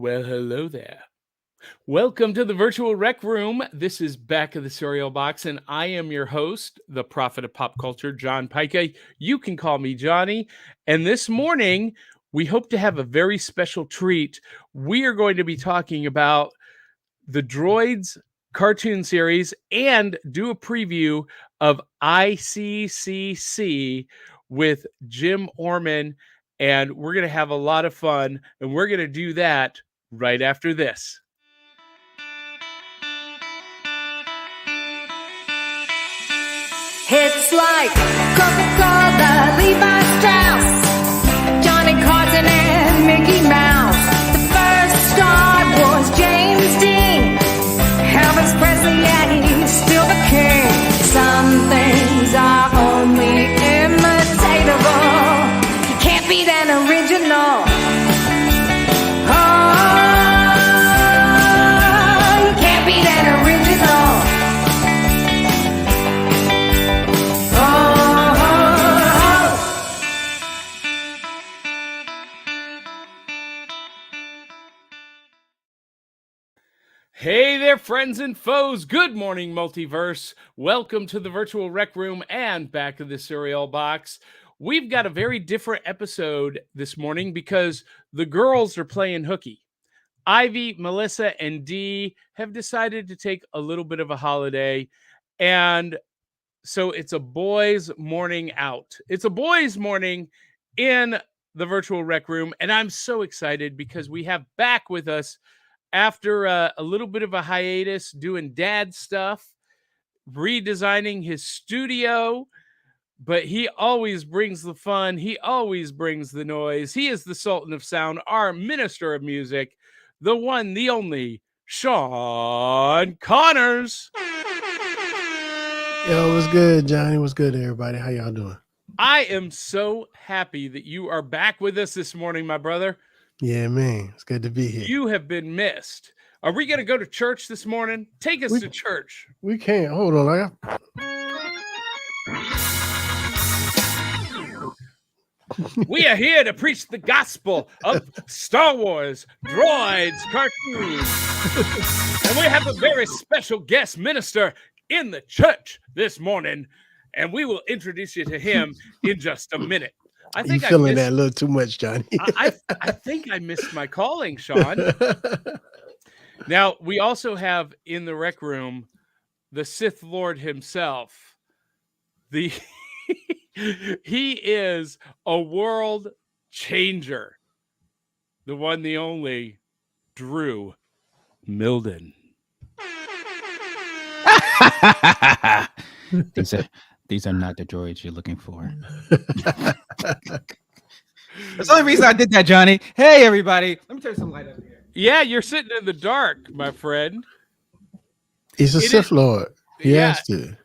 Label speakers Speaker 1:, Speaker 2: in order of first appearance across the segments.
Speaker 1: Well, hello there. Welcome to the virtual rec room. This is Back of the Cereal Box, and I am your host, the prophet of pop culture, John Pica. You can call me Johnny. And this morning, we hope to have a very special treat. We are going to be talking about the Droids cartoon series and do a preview of ICCC with Jim Orman. And we're going to have a lot of fun, and we're going to do that right after this.
Speaker 2: It's like Coca-Cola, Levi Strauss, Johnny Carson and Mickey Mouse. The first star was James Dean. Elvis Presley, yeah, he's still the king. Some things are only imitatable. You can't beat an original. Oh, you can't beat an original.
Speaker 1: Hey there, friends and foes. Good morning, Multiverse. Welcome to the virtual rec room and Back of the Cereal Box. We've got a very different episode this morning because the girls are playing hooky. Ivy, Melissa, and Dee have decided to take a little bit of a holiday, and so it's a boys' morning out. It's a boys' morning in the virtual rec room, and I'm so excited because we have back with us after a little bit of a hiatus doing dad stuff, redesigning his studio, but he always brings the fun. He always brings the noise. He is the Sultan of Sound, our minister of music, the one, the only, Sean Connors.
Speaker 3: Yo, what's good, Johnny? What's good, everybody? How y'all doing?
Speaker 1: I am so happy that you are back with us this morning, my brother.
Speaker 3: Yeah, man. It's good to be here.
Speaker 1: You have been missed. Are we going to go to church this morning? Take us to church.
Speaker 3: We can't. Hold on.
Speaker 1: We are here to preach the gospel of Star Wars, Droids, cartoons. And we have a very special guest minister in the church this morning. And we will introduce you to him in just a minute. I think
Speaker 3: you feeling that a little too much, Johnny.
Speaker 1: I think I missed my calling, Sean. Now, we also have in the rec room the Sith Lord himself. He is a world changer. The one, the only, Drew Milden.
Speaker 4: These are not the droids you're looking for. That's the only reason I did that, Johnny. Hey, everybody. Let me turn some light up here.
Speaker 1: Yeah, you're sitting in the dark, my friend.
Speaker 3: He's a Sith Lord. He has to.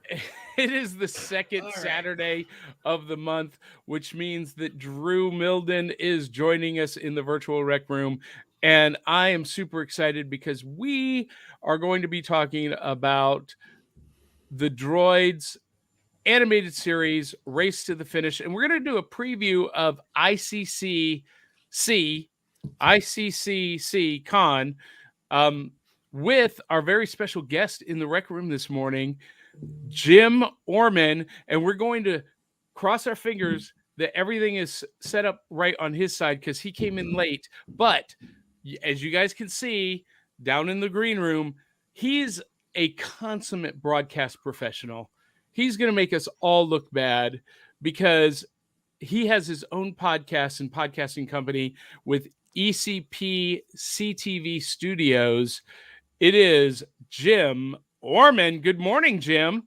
Speaker 1: It is the second Saturday of the month, which means that Drew Milden is joining us in the virtual rec room. And I am super excited because we are going to be talking about the Droids animated series, Race to the Finish. And we're going to do a preview of ICCCon with our very special guest in the rec room this morning, Jim Orman. And we're going to cross our fingers that everything is set up right on his side because he came in late. But as you guys can see down in the green room, he's a consummate broadcast professional. He's going to make us all look bad because he has his own podcast and podcasting company with ECP Studios. It is Jim Orman. Good morning, Jim.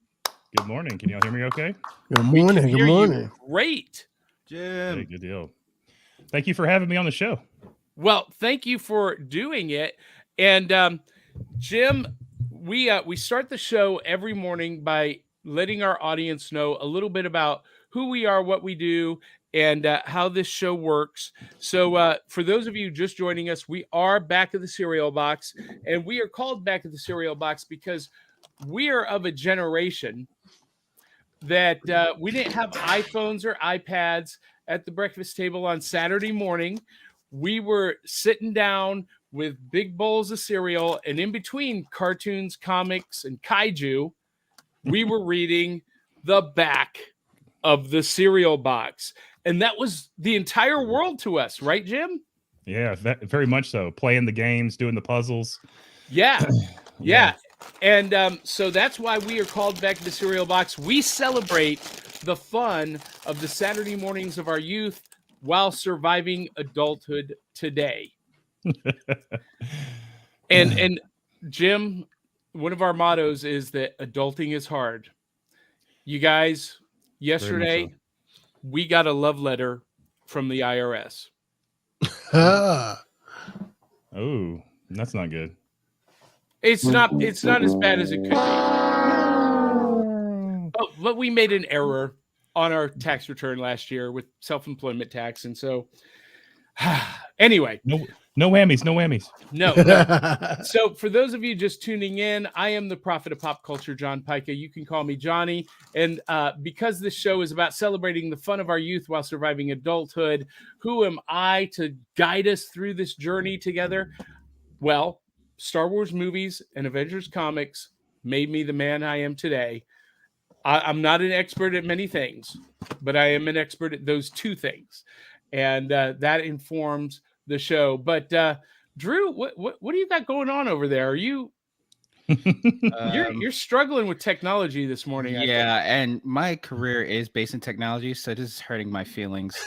Speaker 5: Good morning. Can y'all hear me okay?
Speaker 3: Good morning. Good morning.
Speaker 1: Great.
Speaker 4: Jim.
Speaker 5: Hey, good deal. Thank you for having me on the show.
Speaker 1: Well, thank you for doing it. And Jim, we start the show every morning by letting our audience know a little bit about who we are, what we do, and how this show works. So for those of you just joining us, we are Back of the Cereal Box, and we are called Back of the Cereal Box because we are of a generation that we didn't have iPhones or iPads at the breakfast table on Saturday morning. We were sitting down with big bowls of cereal, and in between cartoons, comics, and kaiju, we were reading the back of the cereal box. And that was the entire world to us, right, Jim?
Speaker 5: Yeah, very much so. Playing the games, doing the puzzles.
Speaker 1: Yeah. Yeah. And so that's why we are called Back to the Cereal Box. We celebrate the fun of the Saturday mornings of our youth while surviving adulthood today. And Jim, one of our mottos is that adulting is hard. You guys, yesterday we got a love letter from the IRS.
Speaker 3: Ah,
Speaker 5: Oh, that's not good.
Speaker 1: It's not as bad as it could be. But we made an error on our tax return last year with self-employment tax, and so anyway,
Speaker 5: No whammies, no whammies.
Speaker 1: no. So for those of you just tuning in, I am the prophet of pop culture, John Pica. You can call me Johnny. And because this show is about celebrating the fun of our youth while surviving adulthood, who am I to guide us through this journey together? Well, Star Wars movies and Avengers comics made me the man I am today. I'm not an expert at many things, but I am an expert at those two things. And that informs the show. But Drew, what do you got going on over there? Are you you're struggling with technology this morning?
Speaker 4: Yeah, and my career is based in technology, so this is hurting my feelings.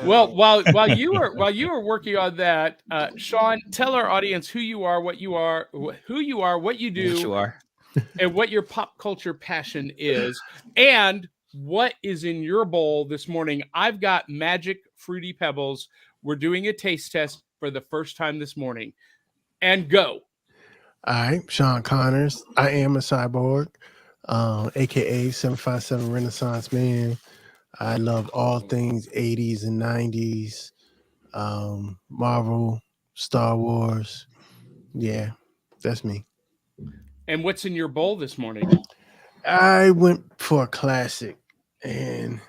Speaker 1: Well, while you were working on that, Sean, tell our audience who you are, what you do,
Speaker 4: Yes, you are.
Speaker 1: and what your pop culture passion is, and what is in your bowl this morning. I've got magic fruity Pebbles. We're doing a taste test for the first time this morning. And go.
Speaker 3: all right, Sean Connors. I am a cyborg, aka 757 Renaissance Man. I love all things 80s and 90s, Marvel, Star Wars. Yeah, that's me.
Speaker 1: And what's in your bowl this morning?
Speaker 3: I went for a classic and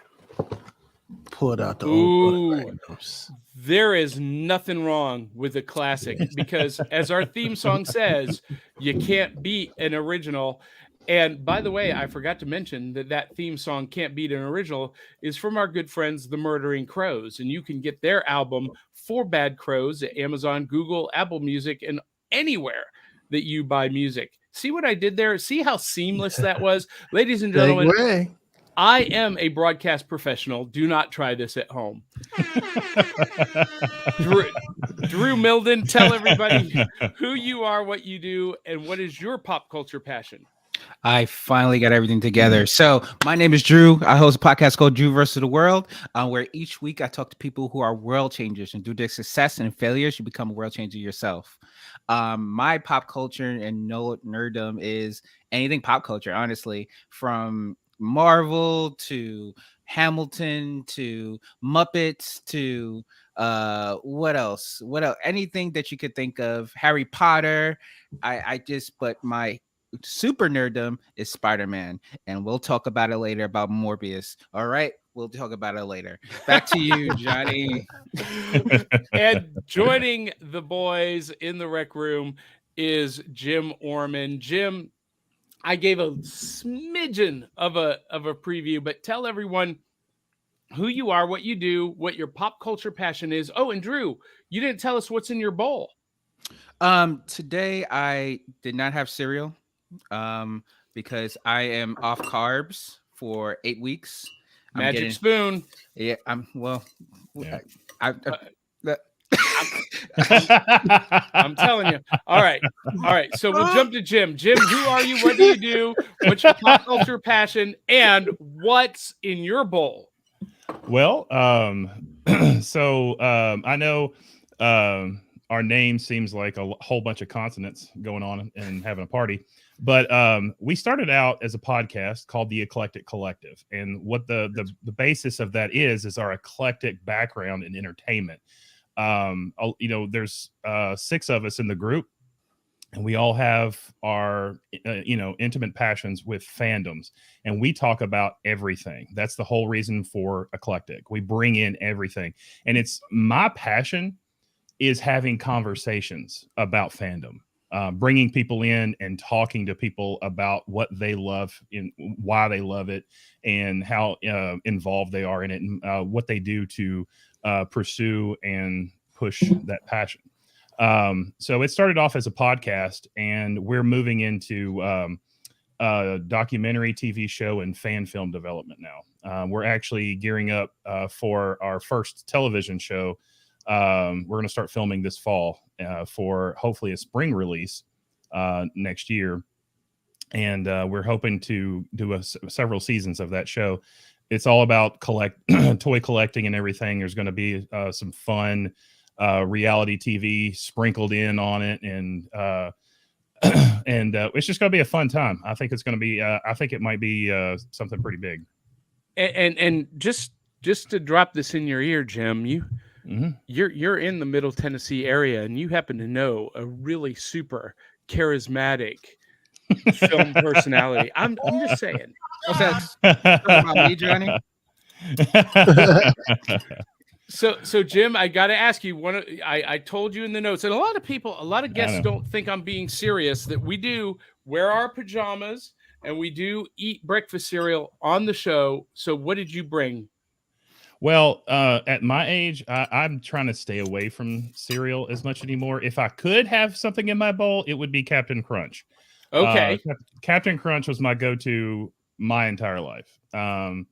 Speaker 3: pulled out the old Magnums.
Speaker 1: There is nothing wrong with a classic because, as our theme song says, you can't beat an original. And by the way, I forgot to mention that theme song, Can't Beat an Original, is from our good friends, the Murdering Crows. And you can get their album, For Bad Crows, at Amazon, Google, Apple Music, and anywhere that you buy music. See what I did there? See how seamless that was? Ladies and gentlemen,
Speaker 3: Segue.
Speaker 1: I am a broadcast professional. Do not try this at home. Drew Milden, tell everybody who you are, what you do, and what is your pop culture passion.
Speaker 4: I finally got everything together. So my name is Drew. I host a podcast called Drew versus the World, where each week I talk to people who are world changers, and through their success and failures, you become a world changer yourself. My pop culture and nerddom is anything pop culture, honestly, from Marvel to Hamilton to Muppets to what else? Anything that you could think of. Harry Potter. But my super nerddom is Spider-Man, and we'll talk about it later about Morbius. All right, we'll talk about it later. Back to you, Johnny.
Speaker 1: And joining the boys in the rec room is Jim Orman. Jim, I gave a smidgen of a preview, but tell everyone who you are, what you do, what your pop culture passion is. Oh, and Drew, you didn't tell us what's in your bowl.
Speaker 4: Today I did not have cereal because I am off carbs for 8 weeks.
Speaker 1: Magic spoon.
Speaker 4: Yeah, I'm
Speaker 1: telling you. All right. So we'll jump to Jim. Jim, who are you? What do you do? What's your pop culture passion? And what's in your bowl?
Speaker 5: Well, so I know our name seems like a whole bunch of consonants going on and having a party. But we started out as a podcast called the Eclectic Collective. And what the basis of that is our eclectic background in entertainment. There's 6 of us in the group, and we all have our, intimate passions with fandoms. And we talk about everything. That's the whole reason for Eclectic. We bring in everything. And it's my passion is having conversations about fandom, bringing people in and talking to people about what they love and why they love it, and how involved they are in it, and what they do to pursue and push that passion. So it started off as a podcast, and we're moving into documentary TV show and fan film development now. We're actually gearing up for our first television show. We're going to start filming this fall for hopefully a spring release next year. And we're hoping to do several seasons of that show. It's all about toy collecting and everything. There's going to be some fun reality TV sprinkled in on it, and it's just going to be a fun time. I think it's going to be. I think it might be something pretty big.
Speaker 1: And just to drop this in your ear, Jim, you're in the Middle Tennessee area, and you happen to know a really super charismatic film personality. I'm just saying.
Speaker 4: What's that about me, Johnny?
Speaker 1: So Jim, I got to ask you. I told you in the notes, and a lot of guests don't think I'm being serious, that we do wear our pajamas and we do eat breakfast cereal on the show. So what did you bring?
Speaker 5: Well, at my age, I'm trying to stay away from cereal as much anymore. If I could have something in my bowl, it would be Captain Crunch.
Speaker 1: Okay.
Speaker 5: Captain Crunch was my go-to my entire life. And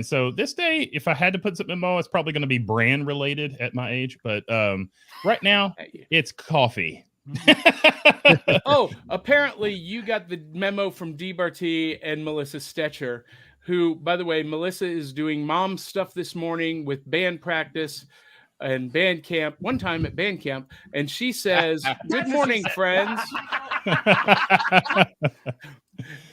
Speaker 5: so this day, if I had to put something in my bowl, it's probably going to be brand related at my age. But right now, it's coffee.
Speaker 1: Oh, apparently you got the memo from Dee Barty and Melissa Stetcher, who, by the way, Melissa is doing mom stuff this morning with band practice and band camp, one time at band camp. And she says, "Good morning, friends."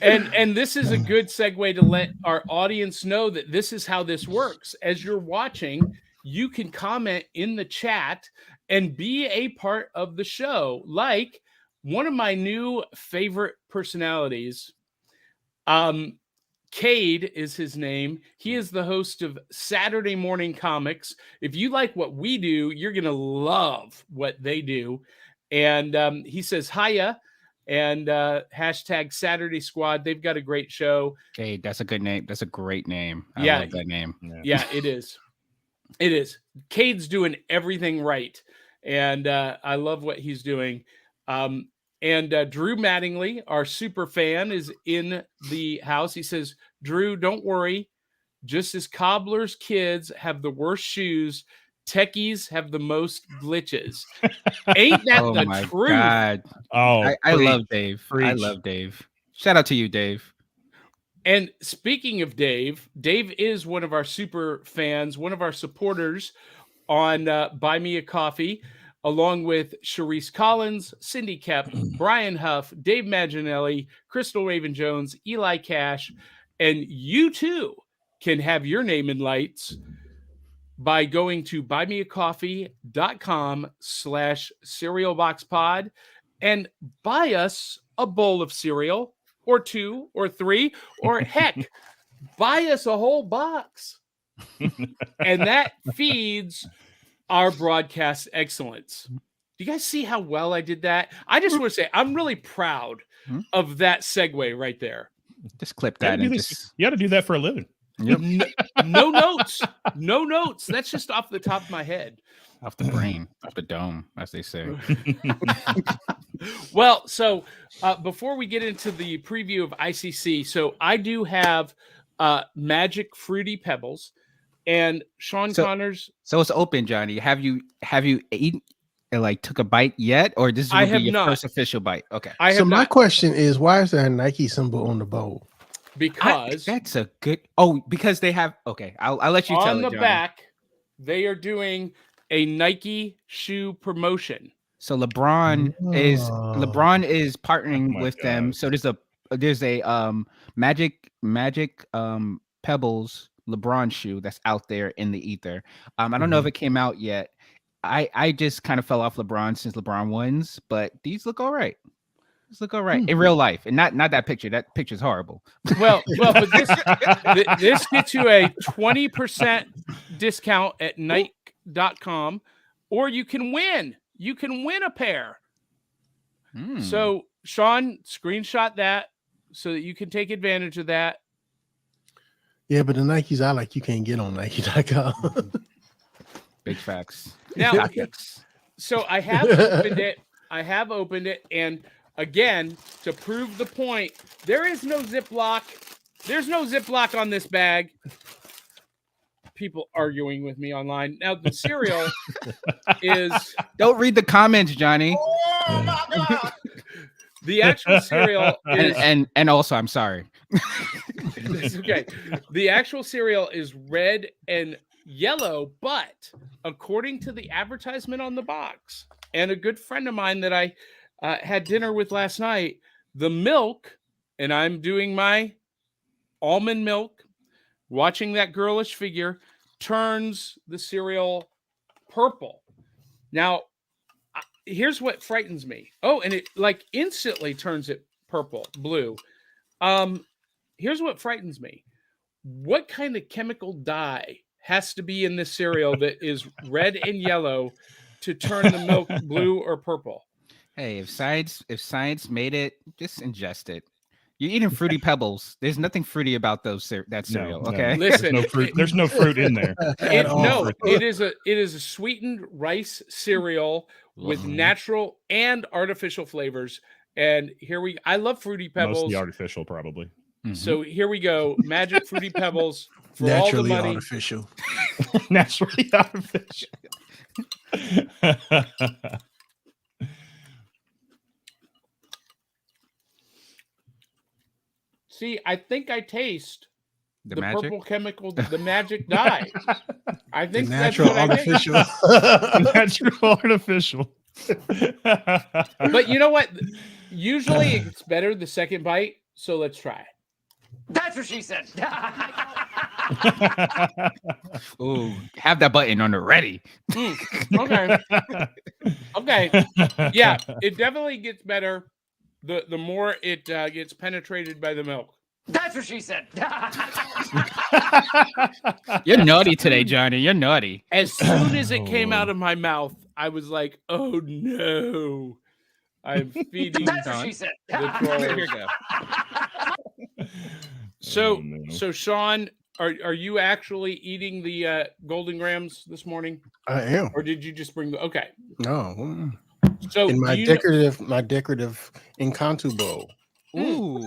Speaker 1: And this is a good segue to let our audience know that this is how this works. As you're watching, you can comment in the chat and be a part of the show. Like one of my new favorite personalities, Cade is his name. He is the host of Saturday Morning Comics. If you like what we do, you're going to love what they do. And he says, hiya. And hashtag Saturday Squad. They've got a great show.
Speaker 4: Okay, that's a good name. That's a great name. I love that name.
Speaker 1: Yeah, it is. It is. Cade's doing everything right. And I love what he's doing. And Drew Mattingly, our super fan, is in the house. He says, Drew, don't worry. Just as Cobbler's kids have the worst shoes, techies have the most glitches. Ain't that the truth?
Speaker 4: God.
Speaker 5: Oh,
Speaker 4: I love Dave. I love Dave. Shout out to you, Dave.
Speaker 1: And speaking of Dave, Dave is one of our super fans, one of our supporters on Buy Me a Coffee, along with Sharice Collins, Cindy Kep, Brian Huff, Dave Maginelli, Crystal Raven Jones, Eli Cash, and you too can have your name in lights by going to buymeacoffee.com/cerealboxpod and buy us a bowl of cereal or 2 or 3, or heck, buy us a whole box. And that feeds our broadcast excellence. Do you guys see how well I did that? I just want to say I'm really proud of that segue right there.
Speaker 4: Just clip that.
Speaker 5: You got to do that for a living.
Speaker 4: Yep.
Speaker 1: No notes. No notes. That's just off the top of my head.
Speaker 4: Off the brain, off the dome, as they say.
Speaker 1: Well, so before we get into the preview of ICC, so I do have Magic Fruity Pebbles and Sean Connors.
Speaker 4: So it's open, Johnny. Have you eaten, like, took a bite yet, or this is going to be your first official bite? Okay.
Speaker 3: So my question is, why is there a Nike symbol on the bowl?
Speaker 1: Because
Speaker 4: that's a good. Because they have. Okay, I'll let you tell it.
Speaker 1: On the
Speaker 4: Johnny.
Speaker 1: back, they are doing a Nike shoe promotion.
Speaker 4: So LeBron is partnering with them. So there's a Magic Pebbles LeBron shoe that's out there in the ether. I don't know if it came out yet. I just kind of fell off LeBron since LeBron wins, but these look all right. In real life, and not that picture. That picture's horrible.
Speaker 1: Well, but this gets you a 20% discount at Nike.com or you can win. You can win a pair.
Speaker 4: Hmm.
Speaker 1: So, Sean, screenshot that so that you can take advantage of that.
Speaker 3: Yeah, but the Nikes I like, you can't get on Nike.com.
Speaker 4: Big facts.
Speaker 1: Now,
Speaker 4: Tactics.
Speaker 1: so I have opened it. And again, to prove the point, there is no Ziploc. There's no Ziploc on this bag. People arguing with me online. Now, the cereal is...
Speaker 4: Don't read the comments, Johnny.
Speaker 3: Oh, my God.
Speaker 1: The actual cereal is...
Speaker 4: And also, I'm sorry.
Speaker 1: It's okay. The actual cereal is red and yellow, but according to the advertisement on the box, and a good friend of mine that I had dinner with last night, the milk, and I'm doing my almond milk, watching that girlish figure, turns the cereal purple. Now, here's what frightens me. Oh, and it like instantly turns it blue. Here's what frightens me. What kind of chemical dye has to be in this cereal that is red and yellow to turn the milk blue or purple?
Speaker 4: Hey, if science made it, just ingest it. You're eating fruity Pebbles. There's nothing fruity about that cereal.
Speaker 5: No.
Speaker 4: Okay.
Speaker 1: Listen,
Speaker 5: There's no fruit in there.
Speaker 1: it is a sweetened rice cereal with natural and artificial flavors. And I love Fruity Pebbles.
Speaker 5: Mostly artificial, probably.
Speaker 4: Mhm.
Speaker 1: So here we go. Magic Fruity Pebbles for all the
Speaker 3: Naturally
Speaker 1: money.
Speaker 3: artificial.
Speaker 5: Naturally artificial.
Speaker 1: See, I think I taste
Speaker 4: The
Speaker 1: the
Speaker 4: magic?
Speaker 1: purple chemical, the magic dye. I
Speaker 3: The
Speaker 1: think
Speaker 3: natural
Speaker 1: that's what I think.
Speaker 3: artificial.
Speaker 5: Natural artificial.
Speaker 1: But you know what? Usually it gets better the second bite. So let's try it.
Speaker 2: That's what she said.
Speaker 4: Ooh, have that button on the ready.
Speaker 1: Okay. Okay. Yeah, it definitely gets better the more it gets penetrated by the milk.
Speaker 2: That's what she said.
Speaker 4: You're naughty today, Johnny. You're naughty.
Speaker 1: As soon as it came out of my mouth, I was like, "Oh no, I'm feeding."
Speaker 2: That's what she said.
Speaker 1: the trolls.
Speaker 4: Here we go.
Speaker 1: So,
Speaker 5: Oh, no.
Speaker 1: so Sean, are you actually eating the Golden Grams this morning,
Speaker 3: I am.
Speaker 1: or did you just bring the? Okay,
Speaker 3: No.
Speaker 1: so
Speaker 3: In my
Speaker 1: do you know-
Speaker 3: decorative Encanto bowl.
Speaker 4: Ooh.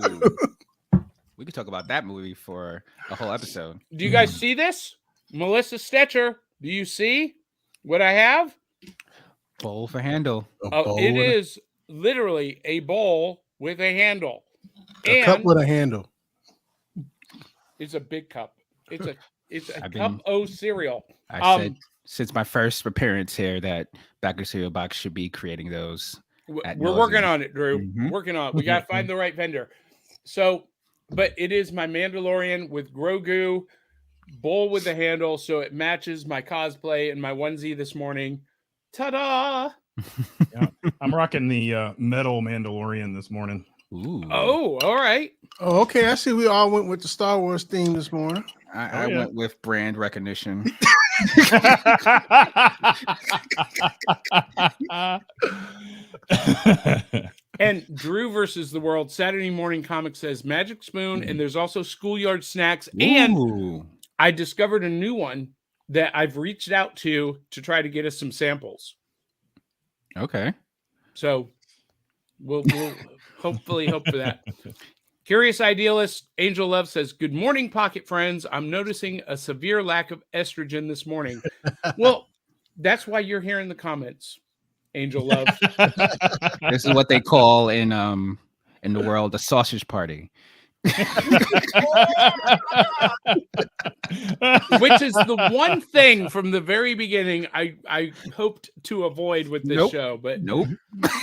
Speaker 4: We could talk about that movie for a whole episode.
Speaker 1: do you guys see this, Melissa Stetcher? Do you see what I have?
Speaker 4: Bowl for handle.
Speaker 3: A
Speaker 1: Oh,
Speaker 3: bowl
Speaker 1: it
Speaker 3: with a-
Speaker 1: is literally a bowl with a handle,
Speaker 3: a cup
Speaker 1: and
Speaker 3: with a handle.
Speaker 1: it's a big cup. It's a
Speaker 4: I've
Speaker 1: cup
Speaker 4: been-
Speaker 1: o cereal.
Speaker 4: I said since my first appearance here that Backer Cereal Box should be creating those. Ad
Speaker 1: We're working
Speaker 4: nauseam.
Speaker 1: on it, Drew.
Speaker 4: Mhm.
Speaker 1: Working on it. We got to find the right vendor. So, but it is my Mandalorian with Grogu bowl with the handle, so it matches my cosplay and my onesie this morning. Ta-da!
Speaker 5: I'm rocking the metal Mandalorian this morning.
Speaker 4: Ooh.
Speaker 1: Oh, all right.
Speaker 3: Oh, okay. I see we all went with the Star Wars theme this morning.
Speaker 4: I
Speaker 5: yeah.
Speaker 4: went with brand recognition.
Speaker 1: And Drew versus the World Saturday Morning Comic says Magic Spoon, and there's also Schoolyard Snacks. And
Speaker 4: Ooh.
Speaker 1: I discovered a new one that I've reached out to try to get us some samples.
Speaker 4: Okay.
Speaker 1: So we'll hopefully hope for that. Curious Idealist Angel Love says, "Good morning, Pocket Friends. I'm noticing a severe lack of estrogen this morning." Well, that's why you're here in the comments, Angel Love.
Speaker 4: This is what they call in the world a sausage party.
Speaker 1: Which is the one thing from the very beginning I hoped to avoid with this
Speaker 4: Nope.
Speaker 1: show, but
Speaker 4: Nope.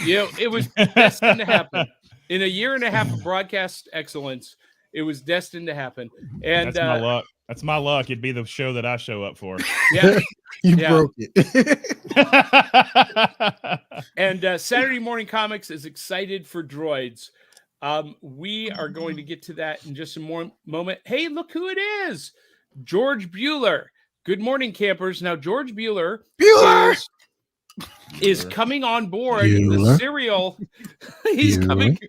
Speaker 1: you know, it was destined to happen. In a year and a half of broadcast excellence, it was destined to happen. And
Speaker 5: That's my luck. That's my luck. It'd be the show that I show up for.
Speaker 1: yeah,
Speaker 3: You
Speaker 1: Yeah.
Speaker 3: broke it.
Speaker 1: and Saturday Morning Comics is excited for Droids. We are going to get to that in just a moment. Hey, look who it is. George Bueller. Good morning, campers. Now, George Bueller
Speaker 3: Bueller!
Speaker 1: is coming on board the
Speaker 3: Bueller.
Speaker 1: cereal. He's
Speaker 3: Bueller.
Speaker 1: coming.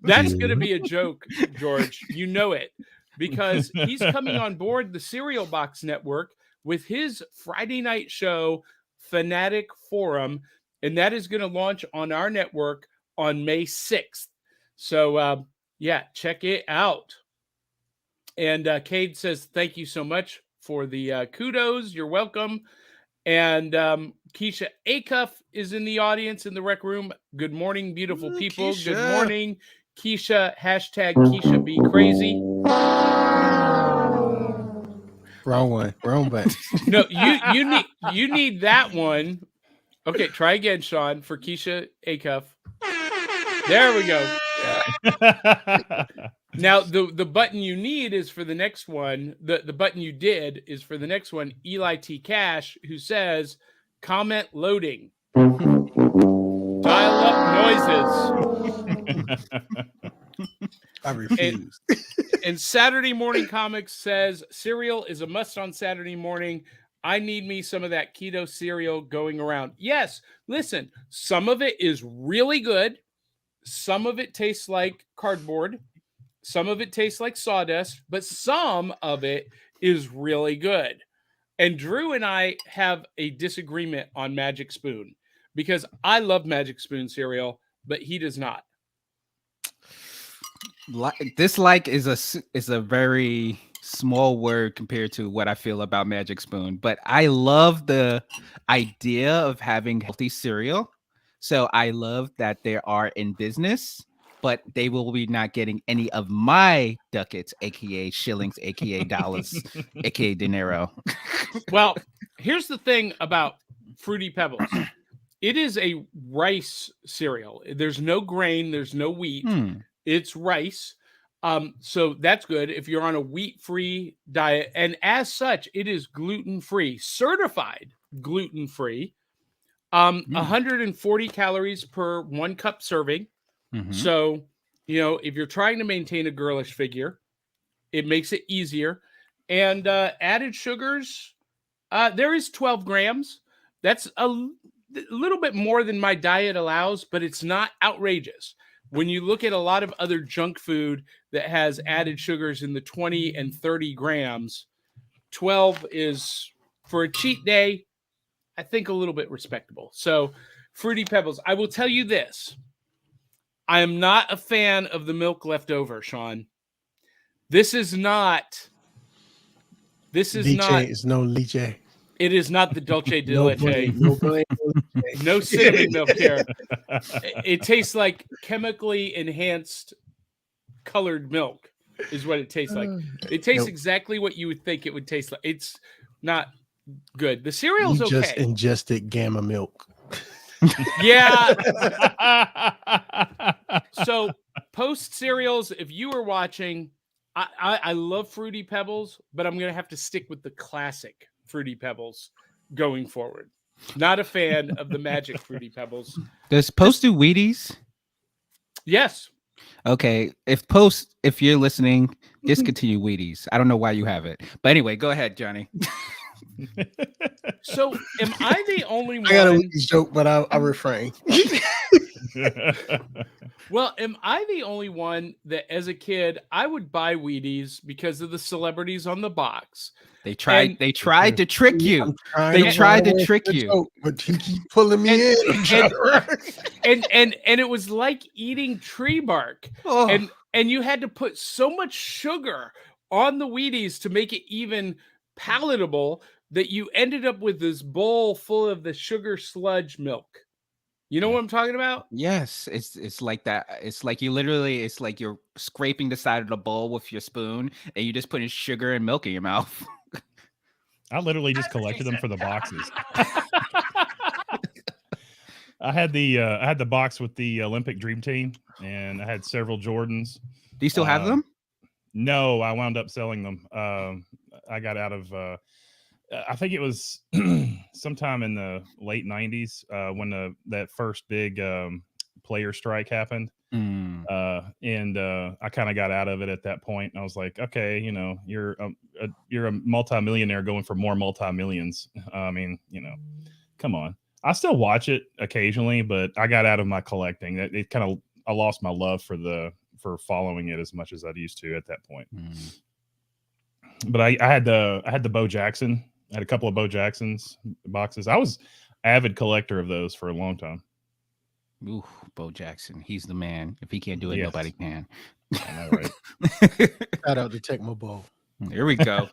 Speaker 1: That's going to be a joke, George. You know it, because he's coming on board the Cereal Box Network with his Friday night show, Fanatic Forum, and that is going to launch on our network on May 6th. So, yeah, check it out. And Cade says, thank you so much for the kudos. You're welcome. And Keisha Acuff is in the audience in the rec room. Good morning, beautiful people.
Speaker 4: Keisha.
Speaker 1: Good morning, Keisha. Hashtag Keisha be crazy.
Speaker 3: Wrong one. Wrong button.
Speaker 1: No, you need that one. Okay, try again, Sean, for Keisha Acuff. There we go. Now, the button you need is for the next one. The button you did is for the next one. Eli T. Cash, who says, comment loading. Dial up noises.
Speaker 3: I refuse.
Speaker 1: And Saturday Morning Comics says, cereal is a must on Saturday morning. I need me some of that keto cereal going around. Yes, listen, some of it is really good. Some of it tastes like cardboard. Some of it tastes like sawdust, but some of it is really good. And Drew and I have a disagreement on Magic Spoon because I love Magic Spoon cereal, but he does not.
Speaker 4: Dislike is a very small word compared to what I feel about Magic Spoon, but I love the idea of having healthy cereal. So I love that they are in business, but they will be not getting any of my ducats, aka shillings, aka dollars, aka dinero.
Speaker 1: Well, here's the thing about Fruity Pebbles. It is a rice cereal. There's no grain, there's no wheat. It's rice. So that's good if you're on a wheat-free diet. And as such, it is gluten-free, certified gluten-free. 140 calories per 1 cup serving. So, if you're trying to maintain a girlish figure, it makes it easier. And added sugars, there is 12 grams. That's a little bit more than my diet allows, but it's not outrageous. When you look at a lot of other junk food that has added sugars in the 20 and 30 grams, 12 is, for a cheat day, I think a little bit respectable. So, Fruity Pebbles, I will tell you this. I am not a fan of the milk left over, Sean. This is not.
Speaker 3: It's no leche.
Speaker 1: It is not the dulce de
Speaker 3: No
Speaker 1: leche.
Speaker 3: plain, no plain,
Speaker 1: No cinnamon milk here. It tastes like chemically enhanced colored milk is what it tastes like. It tastes exactly what you would think it would taste like. It's not good. The cereal's
Speaker 3: You
Speaker 1: okay.
Speaker 3: just ingested gamma milk.
Speaker 1: Yeah. So post cereals, if you were watching, I love Fruity Pebbles, but I'm going to have to stick with the classic Fruity Pebbles going forward. Not a fan of the Magic Fruity Pebbles.
Speaker 4: Does Post do Wheaties?
Speaker 1: Yes.
Speaker 4: Okay. If you're listening, discontinue Wheaties. I don't know why you have it. But anyway, go ahead, Johnny.
Speaker 1: So am I the only one?
Speaker 3: I got a Wheaties joke, but I refrain.
Speaker 1: Well, am I the only one that as a kid I would buy Wheaties because of the celebrities on the box?
Speaker 4: They tried to trick you. They tried to trick you.
Speaker 3: Joke, but he keep pulling me in.
Speaker 1: And it was like eating tree bark.
Speaker 4: Oh.
Speaker 1: And you had to put so much sugar on the Wheaties to make it even palatable that you ended up with this bowl full of the sugar sludge milk. You know what I'm talking about?
Speaker 4: Yes, it's like that. It's like it's like you're scraping the side of the bowl with your spoon and you're just putting sugar and milk in your mouth.
Speaker 5: I literally just collected them for the boxes. I had the box with the Olympic Dream Team, and I had several Jordans.
Speaker 4: Do you still have them?
Speaker 5: No, I wound up selling them. I got out of I think it was sometime in the late 90s when that first big player strike happened. And I kind of got out of it at that point. And I was like, okay, you're a multimillionaire going for more multi-millions. I mean, come on. I still watch it occasionally, but I got out of my collecting. I lost my love for following it as much as I used to at that point. But I had the Bo Jackson. I had a couple of Bo Jacksons boxes. I was avid collector of those for a long time.
Speaker 4: Ooh, Bo Jackson. He's the man. If he can't do it,
Speaker 5: Yes.
Speaker 4: nobody can.
Speaker 5: I know, right?
Speaker 3: Shout out to Tecmo Bowl.
Speaker 4: Here we go.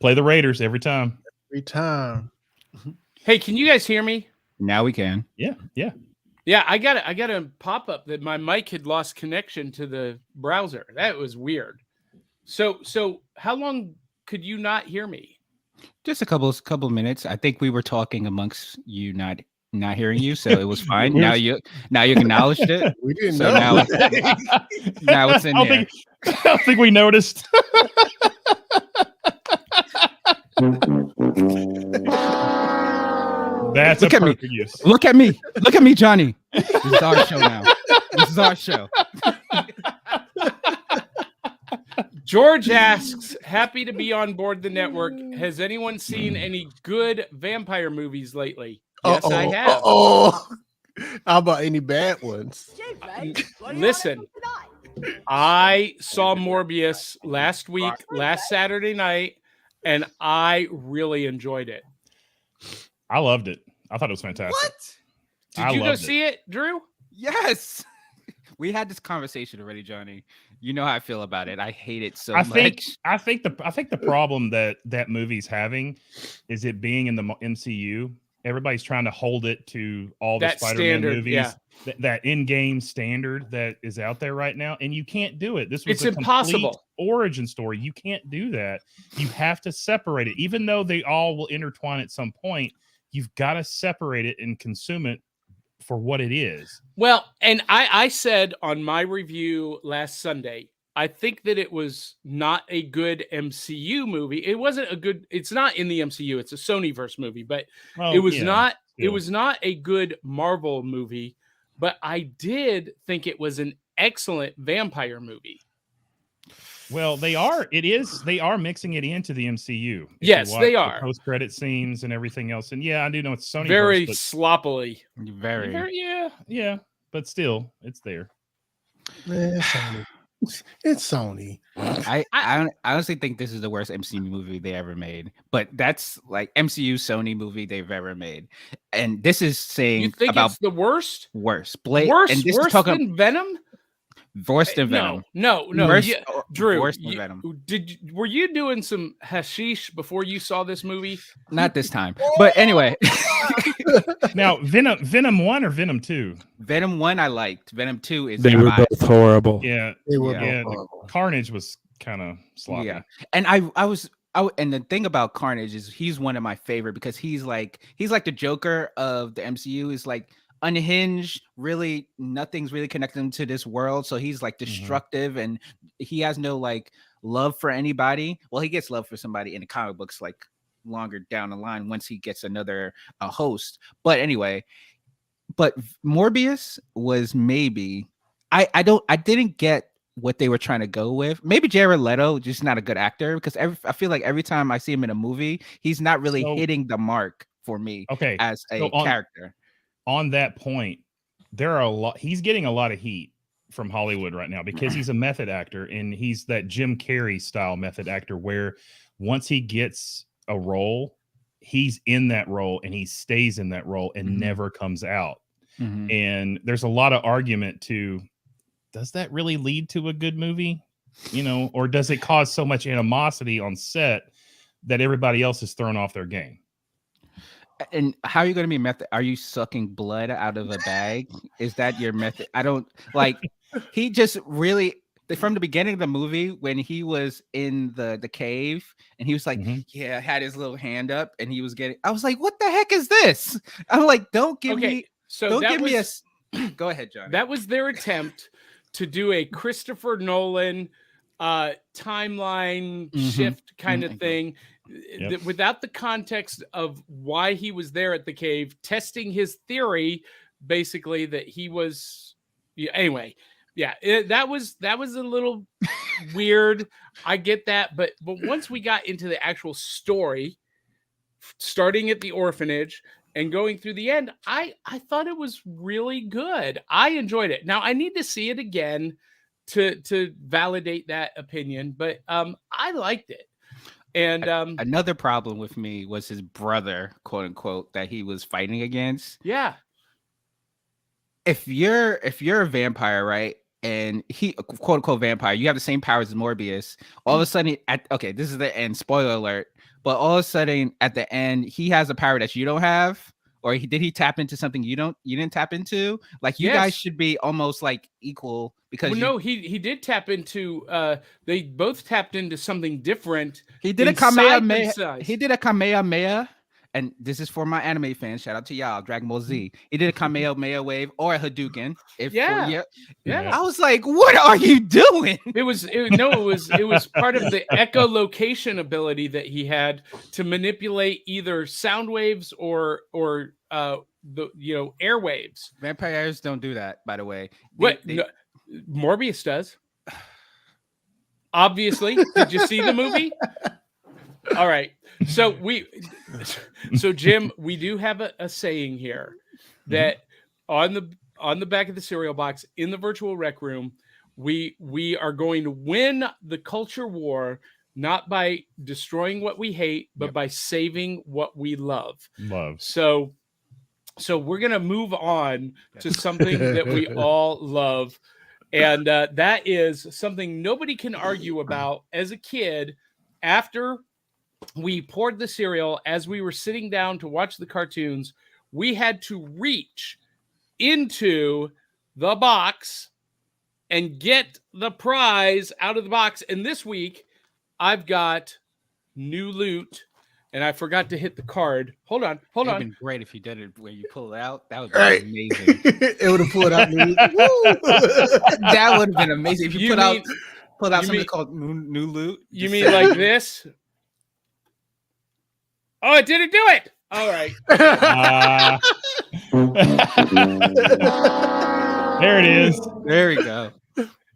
Speaker 5: Play the Raiders every time.
Speaker 3: Every time.
Speaker 1: Hey, can you guys hear me?
Speaker 4: Now we can.
Speaker 5: Yeah.
Speaker 1: Yeah, I got a pop up that my mic had lost connection to the browser. That was weird. So how long could you not hear me?
Speaker 4: Just a couple of minutes. I think we were talking amongst you not hearing you, so it was fine. Now you acknowledged it.
Speaker 3: We didn't
Speaker 4: So
Speaker 3: know.
Speaker 4: now it's in there.
Speaker 5: I don't think we noticed. That's
Speaker 4: Look
Speaker 5: a
Speaker 4: at me.
Speaker 5: perfect use.
Speaker 4: Look at me, Johnny. This is our show now. This is our show.
Speaker 1: George asks, happy to be on board the network. Has anyone seen any good vampire movies lately? Yes, I have.
Speaker 3: How about any bad ones?
Speaker 1: Listen, I saw Morbius last Saturday night, and I really enjoyed it.
Speaker 5: I loved it. I thought it was fantastic.
Speaker 4: What?
Speaker 1: Did you go see it, Drew?
Speaker 4: Yes. We had this conversation already, Johnny. You know how I feel about it. I hate it so
Speaker 5: I
Speaker 4: much.
Speaker 5: think the problem that movie's having is it being in the MCU. Everybody's trying to hold it to all the
Speaker 1: That
Speaker 5: Spider-Man
Speaker 1: standard,
Speaker 5: movies,
Speaker 1: yeah.
Speaker 5: that in-game standard that is out there right now, and you can't do it. This was
Speaker 1: It's
Speaker 5: a complete
Speaker 1: impossible.
Speaker 5: origin story. You can't do that. You have to separate it, even though they all will intertwine at some point. You've got to separate it and consume it for what it is.
Speaker 1: Well, and I said on my review last Sunday, I think that it was not a good MCU movie. It's not in the MCU. It's a Sonyverse movie, but
Speaker 5: Well,
Speaker 1: it was
Speaker 5: yeah,
Speaker 1: not
Speaker 5: still.
Speaker 1: a good Marvel movie, but I did think it was an excellent vampire movie.
Speaker 5: Well, they are mixing it into the MCU. If
Speaker 1: Yes,
Speaker 5: you watch
Speaker 1: they
Speaker 5: the
Speaker 1: are.
Speaker 5: post-credit scenes and everything else. And yeah, I do know it's Sony.
Speaker 1: Very sloppily.
Speaker 4: Very.
Speaker 5: Yeah, but still, it's there.
Speaker 3: It's Sony. It's Sony.
Speaker 4: I honestly think this is the worst MCU movie they ever made. But that's like MCU Sony movie they've ever made. And this is saying
Speaker 1: You think
Speaker 4: about
Speaker 1: it's the worst?
Speaker 4: worse.
Speaker 1: Worse
Speaker 4: and this is talking
Speaker 1: than Venom?
Speaker 4: worse than Venom.
Speaker 1: No.
Speaker 4: Worse,
Speaker 1: Yeah, Drew,
Speaker 4: worse than Venom.
Speaker 1: were you doing some hashish before you saw this movie?
Speaker 4: Not this time. But anyway,
Speaker 5: Now, Venom 1 or Venom 2?
Speaker 4: Venom 1 I liked. Venom 2 is
Speaker 6: They were
Speaker 4: not.
Speaker 6: both horrible.
Speaker 5: Yeah,
Speaker 3: They were
Speaker 5: yeah.
Speaker 3: both
Speaker 5: The
Speaker 3: horrible.
Speaker 5: Carnage was kind of sloppy.
Speaker 4: Yeah. And and the thing about Carnage is he's one of my favorite because he's like the Joker of the MCU. Is like unhinged, really nothing's really connected him to this world, so he's like destructive and he has no like love for anybody. Well, he gets love for somebody in the comic books like longer down the line once he gets another host. But anyway, but Morbius was maybe I didn't get what they were trying to go with. Maybe Jared Leto just not a good actor because I feel like every time I see him in a movie, he's not really hitting the mark for me
Speaker 5: Okay,
Speaker 4: as a
Speaker 5: so
Speaker 4: character.
Speaker 5: On that point, there are a lot. He's getting a lot of heat from Hollywood right now because he's a method actor and he's that Jim Carrey style method actor where once he gets a role, he's in that role and he stays in that role and never comes out. And there's a lot of argument to, does that really lead to a good movie? You know, or does it cause so much animosity on set that everybody else is thrown off their game?
Speaker 4: And how are you going to be method? Are you sucking blood out of a bag? Is that your method? I don't like. He just really from the beginning of the movie when he was in the cave and he was like, yeah, had his little hand up and he was getting. I was like, what the heck is this? I'm like, don't give me.
Speaker 1: So
Speaker 4: don't give me a. Go ahead, John.
Speaker 1: That was their attempt to do a Christopher Nolan timeline shift kind of thing. Without the context of why he was there at the cave, testing his theory, basically that he was. Anyway, that was a little weird. I get that, but once we got into the actual story, starting at the orphanage, and going through the end, I thought it was really good. I enjoyed it. Now I need to see it again to validate that opinion, but I liked it. And
Speaker 4: Another problem with me was his brother, quote unquote, that he was fighting against.
Speaker 1: yeah,
Speaker 4: If you're a vampire, right? And he quote unquote vampire, you have the same powers as Morbius. All of a sudden, this is the end. Spoiler alert. But all of a sudden, at the end, he has a power that you don't have, or did he tap into something you didn't tap into? Like you guys
Speaker 1: Yes.
Speaker 4: should be almost like equal because
Speaker 1: well, no, he did tap into. They both tapped into something different.
Speaker 4: he did a
Speaker 1: inside
Speaker 4: Kamehameha.
Speaker 1: themselves.
Speaker 4: He did a Kamehameha. And this is for my anime fans. Shout out to y'all, Dragon Ball Z. He did a Kamehameha wave or a Hadouken.
Speaker 1: Yeah.
Speaker 4: I was like, what are you doing?
Speaker 1: It was part of the echolocation ability that he had to manipulate either sound waves or the airwaves.
Speaker 4: Vampires don't do that, by the way.
Speaker 1: No, Morbius does. Obviously, did you see the movie? All right. So Jim, we do have a saying here that on the back of the cereal box in the virtual rec room, we are going to win the culture war not by destroying what we hate, but by saving what we love. So we're going to move on to something that we all love. And that is something nobody can argue about. As a kid, after we poured the cereal, as we were sitting down to watch the cartoons, we had to reach into the box and get the prize out of the box. And this week, I've got new loot, and I forgot to hit the card. Hold on.
Speaker 4: It would have been great if you did it where you pull it out. That would be amazing.
Speaker 3: It would have pulled out.
Speaker 4: That would have been amazing if you pulled out something called new loot.
Speaker 1: You mean like this? Oh, it didn't do it. All right.
Speaker 5: There it is.
Speaker 4: There we go.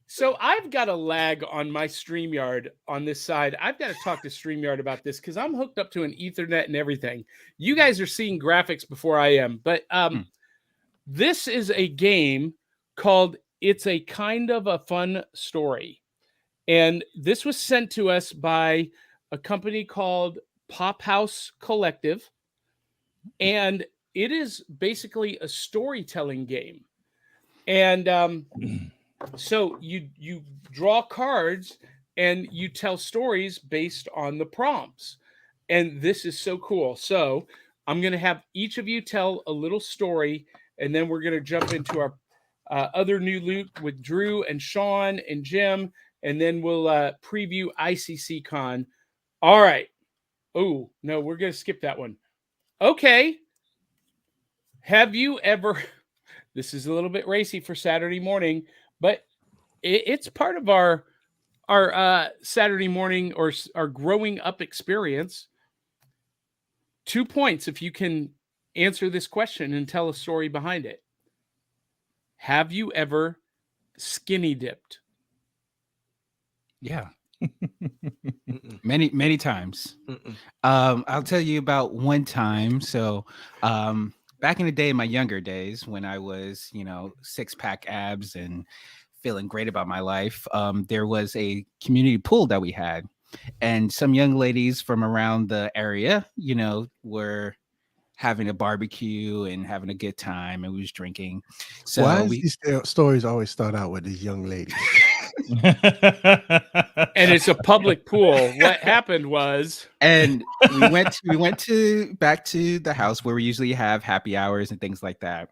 Speaker 1: So I've got a lag on my StreamYard on this side. I've got to talk to StreamYard about this because I'm hooked up to an Ethernet and everything. You guys are seeing graphics before I am. But this is a game called It's a Kind of a Fun Story. And this was sent to us by a company called Pop House Collective, and it is basically a storytelling game. And so you draw cards and you tell stories based on the prompts, and this is so cool. So I'm going to have each of you tell a little story, and then we're going to jump into our other new loot with Drew and Sean and Jim, and then we'll preview ICCCon. All right. Oh, no, we're going to skip that one. Okay. Have you ever, this is a little bit racy for Saturday morning, but it's part of our Saturday morning or our growing up experience. 2 points if you can answer this question and tell a story behind it. Have you ever skinny dipped?
Speaker 4: Yeah. many times. I'll tell you about one time. So back in the day, in my younger days, when I was, 6-pack abs and feeling great about my life, there was a community pool that we had, and some young ladies from around the area, were having a barbecue and having a good time, and we was drinking. So
Speaker 3: why these stories always start out with these young ladies?
Speaker 1: And it's a public pool. What happened was,
Speaker 4: and we went back to the house where we usually have happy hours and things like that.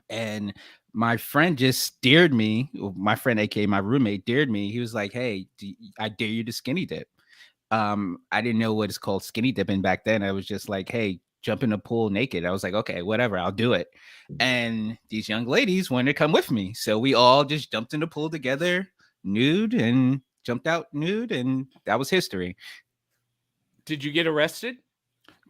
Speaker 4: And my friend just steered me. My friend, aka my roommate, dared me. He was like, "Hey, I dare you to skinny dip." I didn't know what it's called skinny dipping back then. I was just like, "Hey, jump in the pool naked." I was like, "Okay, whatever, I'll do it." And these young ladies wanted to come with me, so we all just jumped in the pool together, nude, and jumped out nude, and that was history.
Speaker 1: Did you get arrested?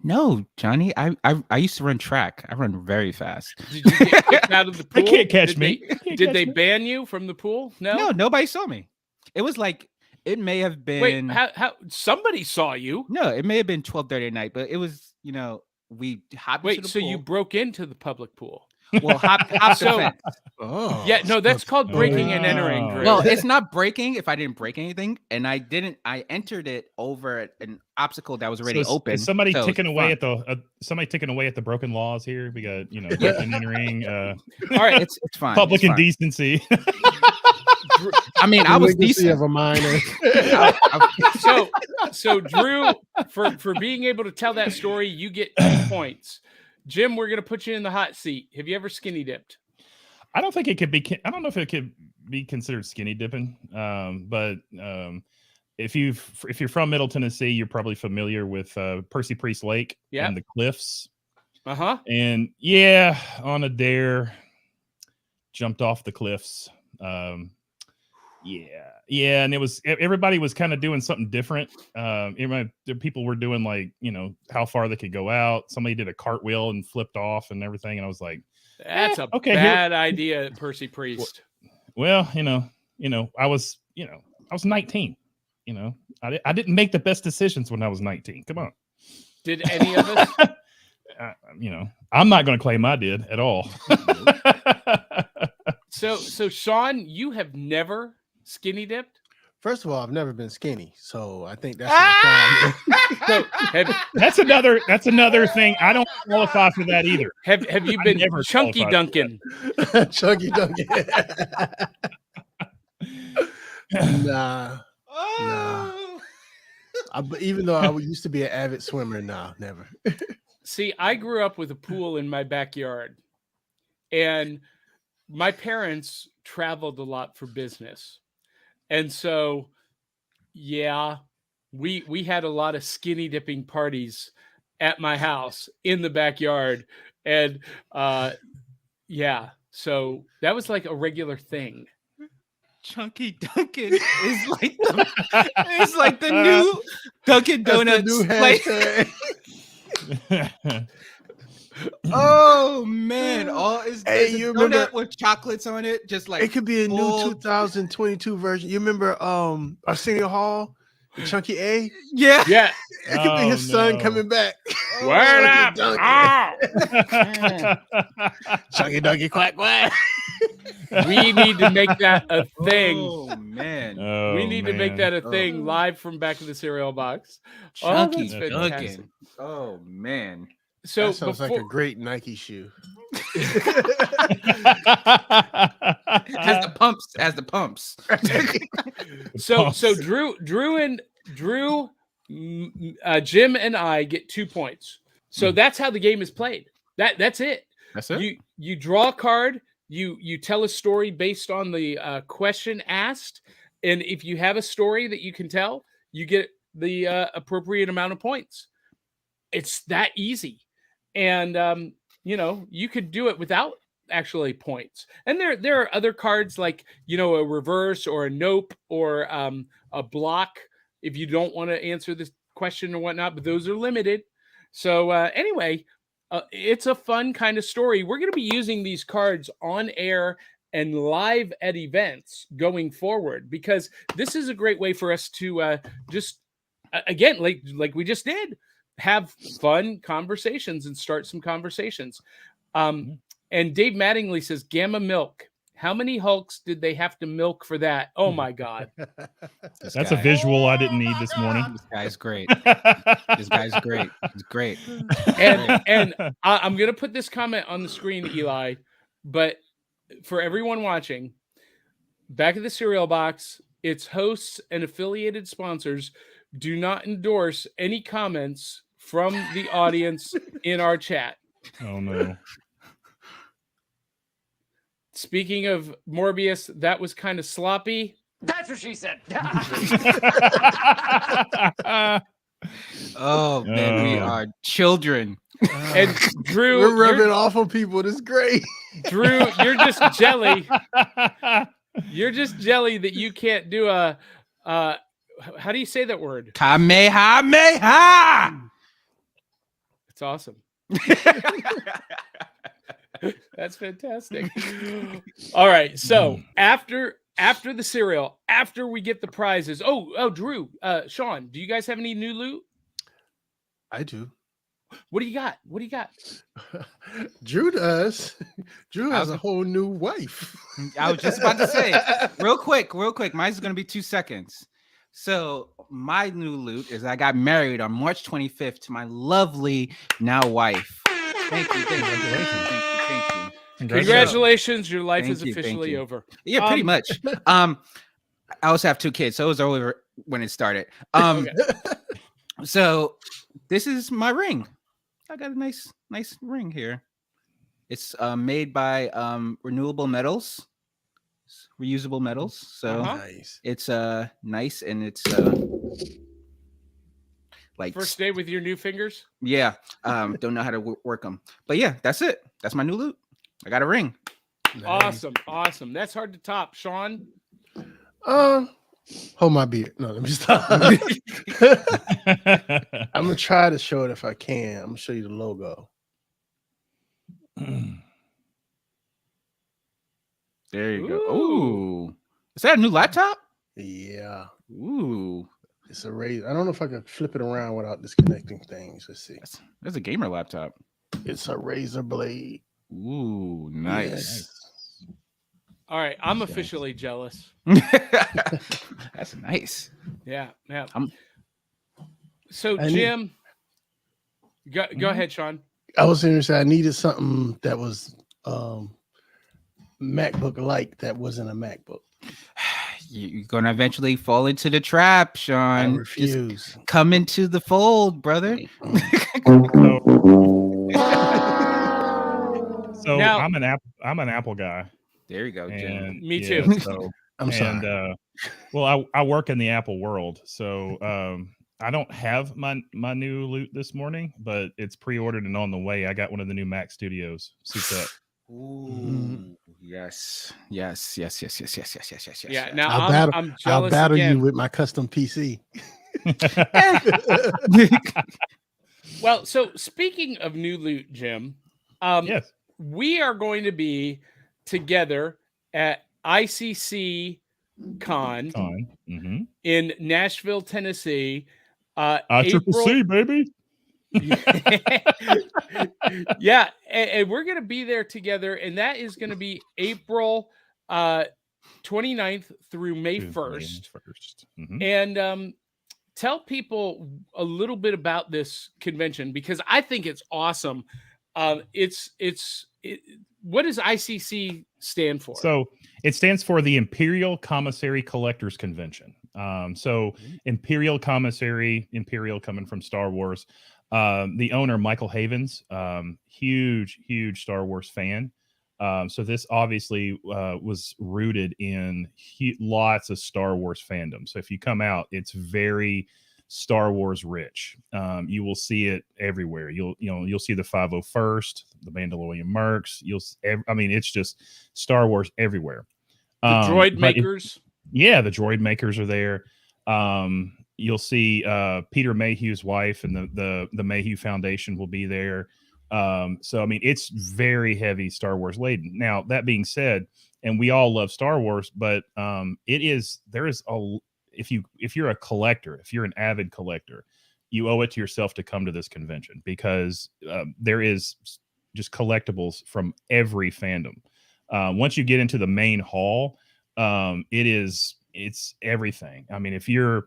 Speaker 4: No, Johnny. I used to run track. I run very fast.
Speaker 1: Did you get kicked out of the pool?
Speaker 5: They can't catch me.
Speaker 1: Did they ban you from the pool?
Speaker 4: No, nobody saw me. It was like, it may have been.
Speaker 1: Wait, how somebody saw you?
Speaker 4: No, it may have been 12:30 at night, but it was, we hopped
Speaker 1: Wait,
Speaker 4: into the
Speaker 1: so
Speaker 4: pool.
Speaker 1: you broke into the public pool?
Speaker 4: Well, hop the
Speaker 1: So-
Speaker 4: fence.
Speaker 3: Oh,
Speaker 1: Yeah, no, that's called breaking and
Speaker 5: wow.
Speaker 1: entering, Drew.
Speaker 4: Well, it's not breaking if I didn't break anything, and I entered it over an obstacle that was already
Speaker 5: So
Speaker 4: open.
Speaker 5: is somebody
Speaker 4: so
Speaker 5: ticking
Speaker 4: it's
Speaker 5: away
Speaker 4: fun.
Speaker 5: at the somebody ticking away at the broken laws here? We got breaking and entering,
Speaker 1: All right,
Speaker 4: It's fine.
Speaker 5: public
Speaker 4: it's fine.
Speaker 5: indecency.
Speaker 4: I mean, I was
Speaker 3: Delinquency
Speaker 4: decent.
Speaker 3: of a minor.
Speaker 1: so Drew, for being able to tell that story, you get 2 points. Jim, we're gonna put you in the hot seat. Have you ever skinny dipped?
Speaker 5: I don't think it could be. I don't know if it could be considered skinny dipping. But if you're from Middle Tennessee, you're probably familiar with Percy Priest Lake and the cliffs. And yeah, on a dare, jumped off the cliffs. Yeah, and everybody was kind of doing something different. People were doing like how far they could go out. Somebody did a cartwheel and flipped off and everything, and I was like,
Speaker 1: that's a bad idea, Percy Priest.
Speaker 5: Well, I was 19. I didn't make the best decisions when I was 19. Come on.
Speaker 1: Did any of us?
Speaker 5: I'm not going to claim I did at all.
Speaker 1: So Sean, you have never skinny dipped?
Speaker 3: First of all, I've never been skinny, so I think that's a problem.
Speaker 1: So
Speaker 5: That's another thing. I don't qualify for that either.
Speaker 1: Have you been
Speaker 5: never
Speaker 1: chunky
Speaker 5: qualified
Speaker 1: dunking?
Speaker 3: Chunky Dunky. Nah. Even though I used to be an avid swimmer, nah, never.
Speaker 1: See, I grew up with a pool in my backyard, and my parents traveled a lot for business. And so, yeah, we had a lot of skinny dipping parties at my house in the backyard. And yeah, so that was like a regular thing.
Speaker 4: Chunky Dunkin' is like the new Dunkin' Donuts place. Oh man!
Speaker 3: Hey, you remember
Speaker 4: donut with chocolates on it? Just like
Speaker 3: it could be a new 2022 version. You remember Arsenio Hall, the Chunky A?
Speaker 4: Yeah.
Speaker 3: It could be his son coming back.
Speaker 1: Word up!
Speaker 3: Chunky Dunky quack quack.
Speaker 1: We need to make that a thing.
Speaker 4: Oh man!
Speaker 1: We need to make that a thing live from back of the cereal box.
Speaker 4: Chunky
Speaker 1: that's
Speaker 4: Dunkin'.
Speaker 1: fantastic.
Speaker 4: Oh man!
Speaker 1: So
Speaker 3: That sounds like a great Nike shoe.
Speaker 4: Has the pumps.
Speaker 1: So Drew, Jim and I get 2 points. So that's how the game is played. That's it.
Speaker 4: That's it.
Speaker 1: You draw a card. You tell a story based on the question asked, and if you have a story that you can tell, you get the appropriate amount of points. It's that easy, and you could do it without actually points. And there are other cards like a reverse or a nope or a block if you don't want to answer this question or whatnot, but those are limited. So anyway, it's a fun kind of story. We're going to be using these cards on air and live at events going forward, because this is a great way for us to just again, like we just did, have fun conversations and start some conversations. And Dave Mattingly says, Gamma Milk. How many Hulks did they have to milk for that? Oh my God.
Speaker 5: That's a visual I didn't need this morning.
Speaker 4: This guy's great. This guy's great. He's great.
Speaker 1: And I'm going to put this comment on the screen, Eli, but for everyone watching, back of the cereal box, its hosts and affiliated sponsors do not endorse any comments from the audience in our chat.
Speaker 5: Oh no.
Speaker 1: Speaking of Morbius, that was kind of sloppy.
Speaker 2: That's what she said.
Speaker 4: Oh man, we are children.
Speaker 1: And Drew,
Speaker 3: We're rubbing off on people. This is great.
Speaker 1: Drew, you're just jelly. You're just jelly that you can't do a how do you say that word?
Speaker 4: Kamehameha.
Speaker 1: It's awesome. That's fantastic. All right. So after the cereal, after we get the prizes. Oh, Drew, Sean, do you guys have any new loot?
Speaker 3: I do.
Speaker 1: What do you got? What do you got?
Speaker 3: Drew does. Drew
Speaker 4: I
Speaker 3: has
Speaker 4: was-
Speaker 3: a whole new wife.
Speaker 4: I was just about to say, real quick. Mine's going to be 2 seconds. So my new loot is I got married on March 25th to my lovely now wife. Thank you.
Speaker 1: Congratulations, your life
Speaker 4: Thank
Speaker 1: is
Speaker 4: you, thank
Speaker 1: officially
Speaker 4: you.
Speaker 1: over.
Speaker 4: Yeah, pretty much. I also have 2 kids, so it was over when it started.
Speaker 1: Okay.
Speaker 4: So this is my ring. I got a nice ring here. It's made by renewable metals, reusable metals. So
Speaker 3: Nice.
Speaker 4: it's nice, and it's like
Speaker 1: First day with your new fingers.
Speaker 4: yeah. Don't know how to work them, but yeah, that's it. That's my new loot. I got a ring.
Speaker 3: Nice.
Speaker 1: Awesome. That's hard to top, Sean.
Speaker 3: Hold my beer. No, let me stop. I'm gonna try to show it if I can. I'm gonna show you the logo.
Speaker 4: There you go.
Speaker 1: Ooh.
Speaker 4: Ooh, is that a new laptop?
Speaker 3: Yeah,
Speaker 4: Ooh,
Speaker 3: it's a Razer. I don't know if I can flip it around without disconnecting things. Let's see.
Speaker 4: that's a gamer laptop.
Speaker 3: It's a Razer Blade.
Speaker 4: Ooh, nice.
Speaker 3: Yes.
Speaker 1: All right, I'm officially jealous.
Speaker 4: That's nice.
Speaker 1: Yeah.
Speaker 4: I'm-
Speaker 1: So
Speaker 3: I need-
Speaker 1: Jim, go ahead, Sean.
Speaker 3: I was going to say I needed something that was MacBook like that wasn't a MacBook.
Speaker 4: You're gonna eventually fall into the trap,
Speaker 3: I
Speaker 4: Sean. Just
Speaker 3: refuse.
Speaker 4: come into the fold, brother.
Speaker 5: So
Speaker 1: Now-
Speaker 5: I'm an Apple guy.
Speaker 4: There you go, Jim.
Speaker 5: And
Speaker 1: Me
Speaker 5: yeah,
Speaker 1: too.
Speaker 5: So
Speaker 3: I'm sorry.
Speaker 5: well, I work in the Apple world, so I don't have my new loot this morning, but it's pre-ordered and on the way. I got one of the new Mac Studios souped up.
Speaker 4: Ooh, yes.
Speaker 1: Yeah.
Speaker 4: Yeah.
Speaker 1: Now
Speaker 3: I'll
Speaker 1: I'm
Speaker 3: battle,
Speaker 1: I'm
Speaker 3: I'll
Speaker 1: jealous
Speaker 3: battle
Speaker 1: again.
Speaker 3: you with my custom PC.
Speaker 1: Well, so speaking of new loot, Jim,
Speaker 5: Yes.
Speaker 1: we are going to be together at ICCCon
Speaker 5: Mm-hmm.
Speaker 1: in Nashville, Tennessee.
Speaker 5: ICCC, baby.
Speaker 1: Yeah, and we're going to be there together, and that is going to be April 29th through May 1st.
Speaker 5: Mhm.
Speaker 1: And tell people a little bit about this convention because I think it's awesome. What does ICC stand for?
Speaker 5: So it stands for the Imperial Commissary Collectors Convention. So Imperial Commissary, Imperial coming from Star Wars. The owner, Michael Havens, huge Star Wars fan. So this obviously was rooted in lots of Star Wars fandom. So if you come out, it's very Star Wars rich. You will see it everywhere. You'll see the 501st, the Mandalorian Mercs. It's just Star Wars everywhere.
Speaker 1: The droid makers.
Speaker 5: The droid makers are there. You'll see Peter Mayhew's wife and the Mayhew Foundation will be there. It's very heavy Star Wars laden. Now, that being said, and we all love Star Wars, but if you're a collector, if you're an avid collector, you owe it to yourself to come to this convention because there is just collectibles from every fandom. Once you get into the main hall, it's everything. I mean, if you're,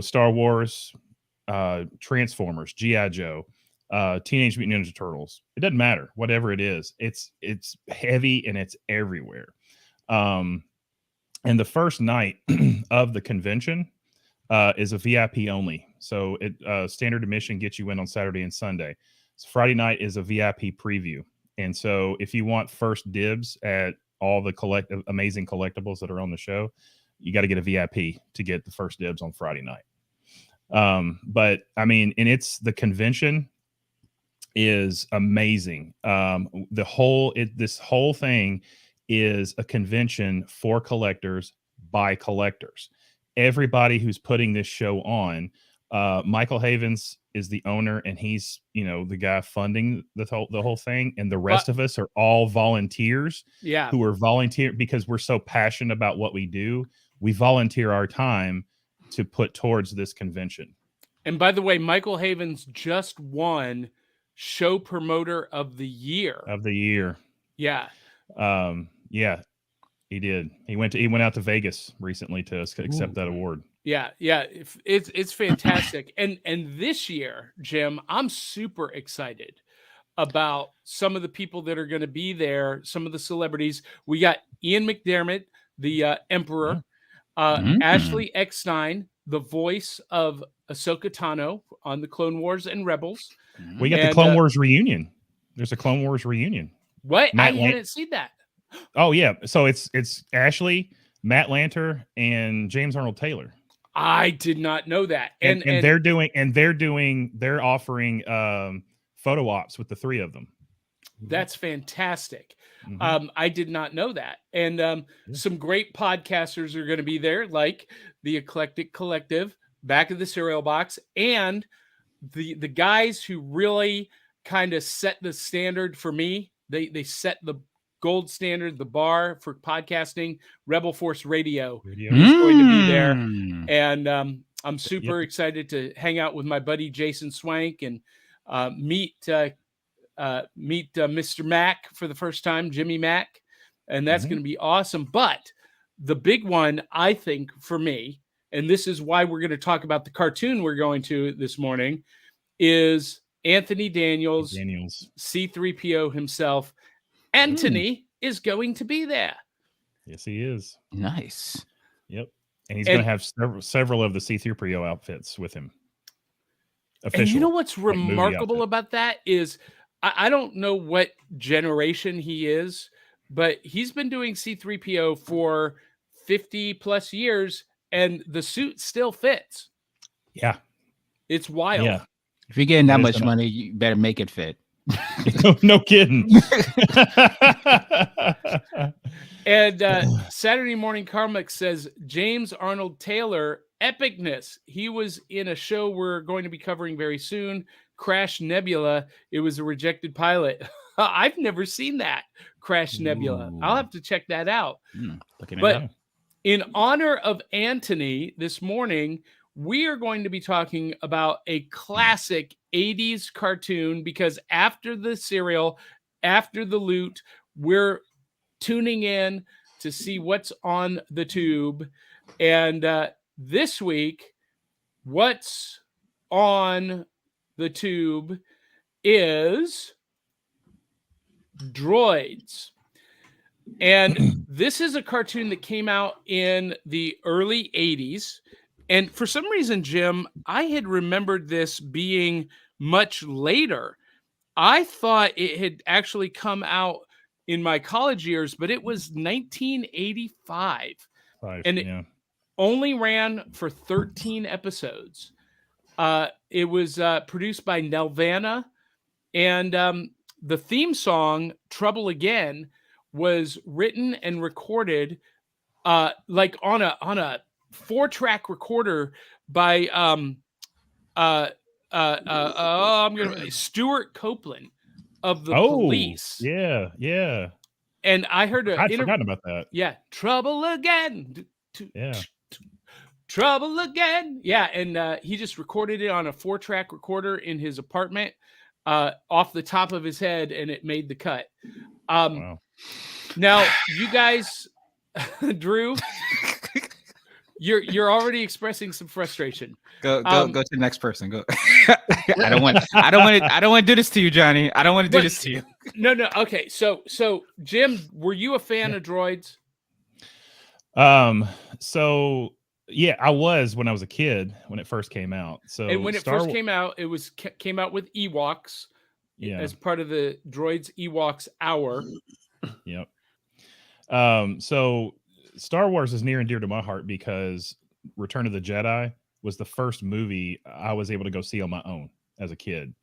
Speaker 5: Star Wars, Transformers, G.I. Joe, Teenage Mutant Ninja Turtles, it doesn't matter, whatever it is, it's heavy and it's everywhere. And the first night of the convention is a VIP only. So standard admission gets you in on Saturday and Sunday. So Friday night is a VIP preview. And so if you want first dibs at all the amazing collectibles that are on the show, you got to get a VIP to get the first dibs on Friday night. The convention is amazing. This whole thing is a convention for collectors by collectors. Everybody who's putting this show on, Michael Havens is the owner, and he's the guy funding the whole thing, and the rest of us are all volunteers.
Speaker 1: Yeah,
Speaker 5: who are volunteer because we're so passionate about what we do. We volunteer our time to put towards this convention.
Speaker 1: And by the way, Michael Havens just won Show Promoter of the Year. Yeah.
Speaker 5: Yeah, he did. He went out to Vegas recently to accept that award.
Speaker 1: Yeah, it's fantastic. And this year, Jim, I'm super excited about some of the people that are going to be there, some of the celebrities. We got Ian McDermott, the Emperor, Ashley Eckstein, the voice of Ahsoka Tano on the Clone Wars and Rebels.
Speaker 5: We got the Clone Wars reunion. There's a Clone Wars reunion.
Speaker 1: What? I hadn't seen that.
Speaker 5: Oh yeah, so it's Ashley, Matt Lanter, and James Arnold Taylor.
Speaker 1: I did not know that.
Speaker 5: And they're offering photo ops with the three of them.
Speaker 1: That's fantastic. I did not know that. And some great podcasters are going to be there, like the Eclectic Collective, Back of the Cereal Box, and the guys who really kind of set the standard for me. They set the gold standard, the bar for podcasting. Rebel Force Radio is going to be there. And I'm super excited to hang out with my buddy Jason Swank and meet Mr. Mac for the first time, Jimmy Mac. And that's going to be awesome. But the big one, I think, for me, and this is why we're going to talk about the cartoon we're going to this morning, is Anthony Daniels. C-3PO himself. Anthony is going to be there.
Speaker 5: Yes, he is.
Speaker 4: Nice.
Speaker 5: Yep. And he's going to have several of the C-3PO outfits with him. Official,
Speaker 1: and you know what's remarkable about that is I don't know what generation he is, but he's been doing C-3PO for 50 plus years and the suit still fits.
Speaker 5: Yeah.
Speaker 1: It's wild.
Speaker 5: Yeah.
Speaker 4: If you're getting that much money, you better make it fit.
Speaker 5: No kidding.
Speaker 1: And Saturday Morning Karmic says James Arnold Taylor, epicness. He was in a show we're going to be covering very soon, Crash Nebula. It was a rejected pilot. I've never seen that, Crash Nebula. I'll have to check that out. But in honor of Anthony this morning, we are going to be talking about a classic 80s cartoon because after the cereal, after the loot, we're tuning in to see what's on the tube. And this week, what's on the tube is Droids. And this is a cartoon that came out in the early 80s. And for some reason, Jim, I had remembered this being much later. I thought it had actually come out in my college years, but it was 1985. And it only ran for 13 episodes. It was produced by Nelvana. And the theme song, Trouble Again, was written and recorded like on a 4-track recorder by Stuart Copeland of the Police.
Speaker 5: Yeah.
Speaker 1: And I heard
Speaker 5: I'd forgotten about that.
Speaker 1: Yeah, Trouble Again. Trouble Again. Yeah, and he just recorded it on a 4-track recorder in his apartment off the top of his head, and it made the cut.
Speaker 5: Wow.
Speaker 1: Now, you guys, Drew, you're already expressing some frustration.
Speaker 4: Go to the next person. Go. I don't want to do this to you, Johnny. I don't want to do this to you.
Speaker 1: No. Okay. So Jim, were you a fan of Droids?
Speaker 5: So yeah, I was when I was a kid when it first came out. So
Speaker 1: and when it first came out, it was came out with Ewoks. Yeah. As part of the Droids Ewoks Hour.
Speaker 5: Yep. So Star Wars is near and dear to my heart because Return of the Jedi was the first movie I was able to go see on my own as a kid.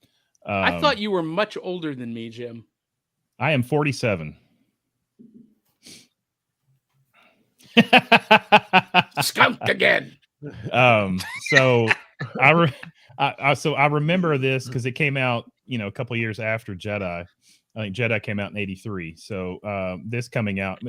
Speaker 1: I thought you were much older than me, Jim.
Speaker 5: I am 47.
Speaker 1: Skunked again.
Speaker 5: So I remember this because it came out, a couple of years after Jedi. I think Jedi came out in 83. So this coming out,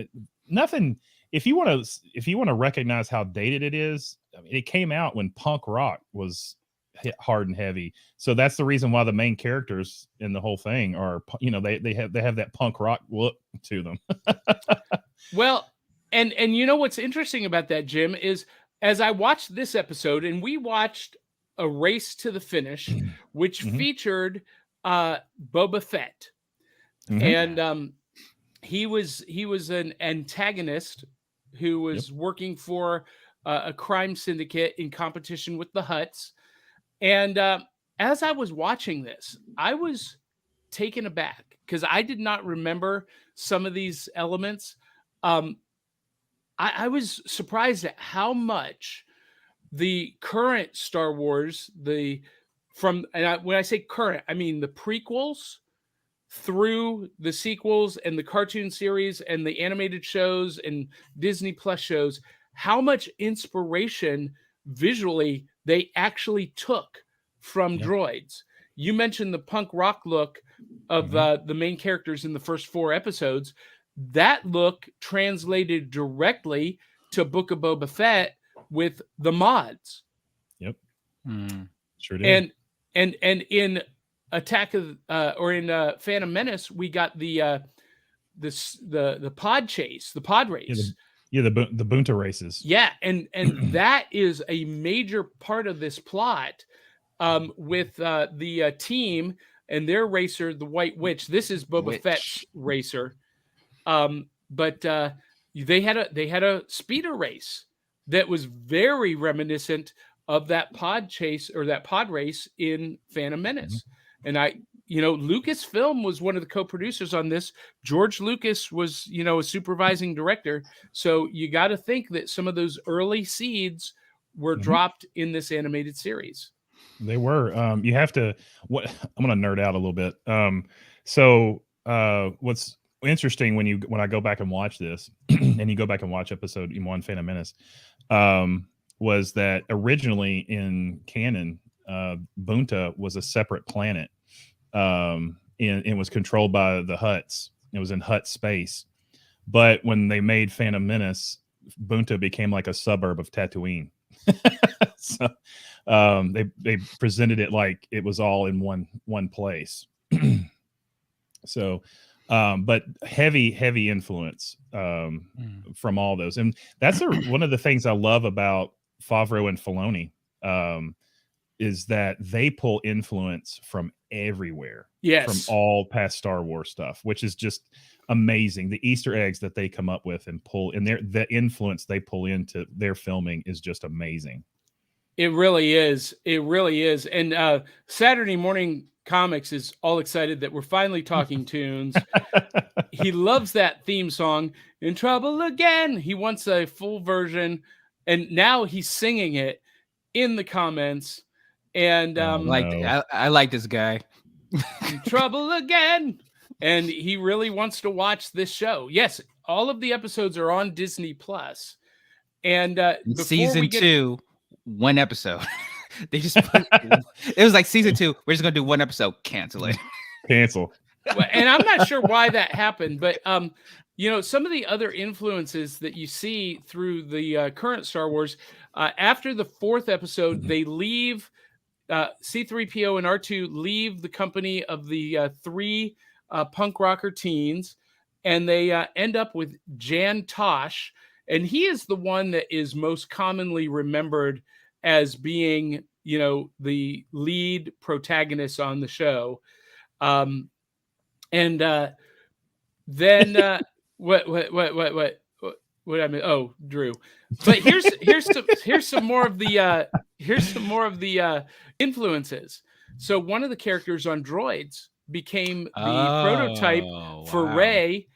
Speaker 5: nothing. If you want to recognize how dated it is, I mean, it came out when punk rock was hit hard and heavy. So that's the reason why the main characters in the whole thing are, they have that punk rock look to them.
Speaker 1: Well, and you know what's interesting about that, Jim, is as I watched this episode, and we watched a race to the finish, which featured Boba Fett, and he was an antagonist who was working for a crime syndicate in competition with the Hutts. And as I was watching this, I was taken aback because I did not remember some of these elements. I was surprised at how much the current Star Wars, when I say current, I mean the prequels through the sequels and the cartoon series and the animated shows and Disney Plus shows, how much inspiration visually they actually took from Droids. You mentioned the punk rock look of the main characters in the first 4 episodes. That look translated directly to Book of Boba Fett with the mods.
Speaker 5: Yep. Sure did.
Speaker 1: And in Attack of in Phantom Menace, we got the pod chase, the pod race.
Speaker 5: The Bunta races.
Speaker 1: Yeah, and that is a major part of this plot with the team and their racer, the White Witch. This is Boba Fett's racer. But they had a speeder race that was very reminiscent of that pod chase or that pod race in Phantom Menace. And Lucasfilm was one of the co-producers on this. George Lucas was, a supervising director. So you got to think that some of those early seeds were dropped in this animated series.
Speaker 5: They were. You have to. I'm going to nerd out a little bit. So what's interesting when I go back and watch this, and you go back and watch episode 1, Phantom Menace, was that originally in canon, Bunta was a separate planet, and it was controlled by the Hutts. It was in Hutt space, but when they made Phantom Menace, Bunta became like a suburb of Tatooine. So they presented it like it was all in one place. So, but heavy influence from all those, and that's one of the things I love about Favreau and Filoni, is that they pull influence from everywhere.
Speaker 1: Yes,
Speaker 5: from all past Star Wars stuff, which is just amazing. The Easter eggs that they come up with and pull, and the influence they pull into their filming is just amazing.
Speaker 1: It really is. It really is. And Saturday Morning Comics is all excited that we're finally talking tunes. He loves that theme song, In Trouble Again. He wants a full version, and now he's singing it in the comments. And
Speaker 4: I like this guy.
Speaker 1: In Trouble Again. And he really wants to watch this show. Yes, all of the episodes are on Disney Plus. And
Speaker 4: season 2, 1 episode. They just it was like season 2. We're just gonna do 1 episode. Cancel it.
Speaker 5: Cancel.
Speaker 1: And I'm not sure why that happened, but some of the other influences that you see through the current Star Wars, after the 4th episode, they leave. C-3PO and R2 leave the company of the 3 punk rocker teens, and they end up with Jan Tosh, and he is the one that is most commonly remembered as being, the lead protagonist on the show. Then what I mean? Oh, Drew. But here's some more of the influences. So one of the characters on Droids became the prototype for Rey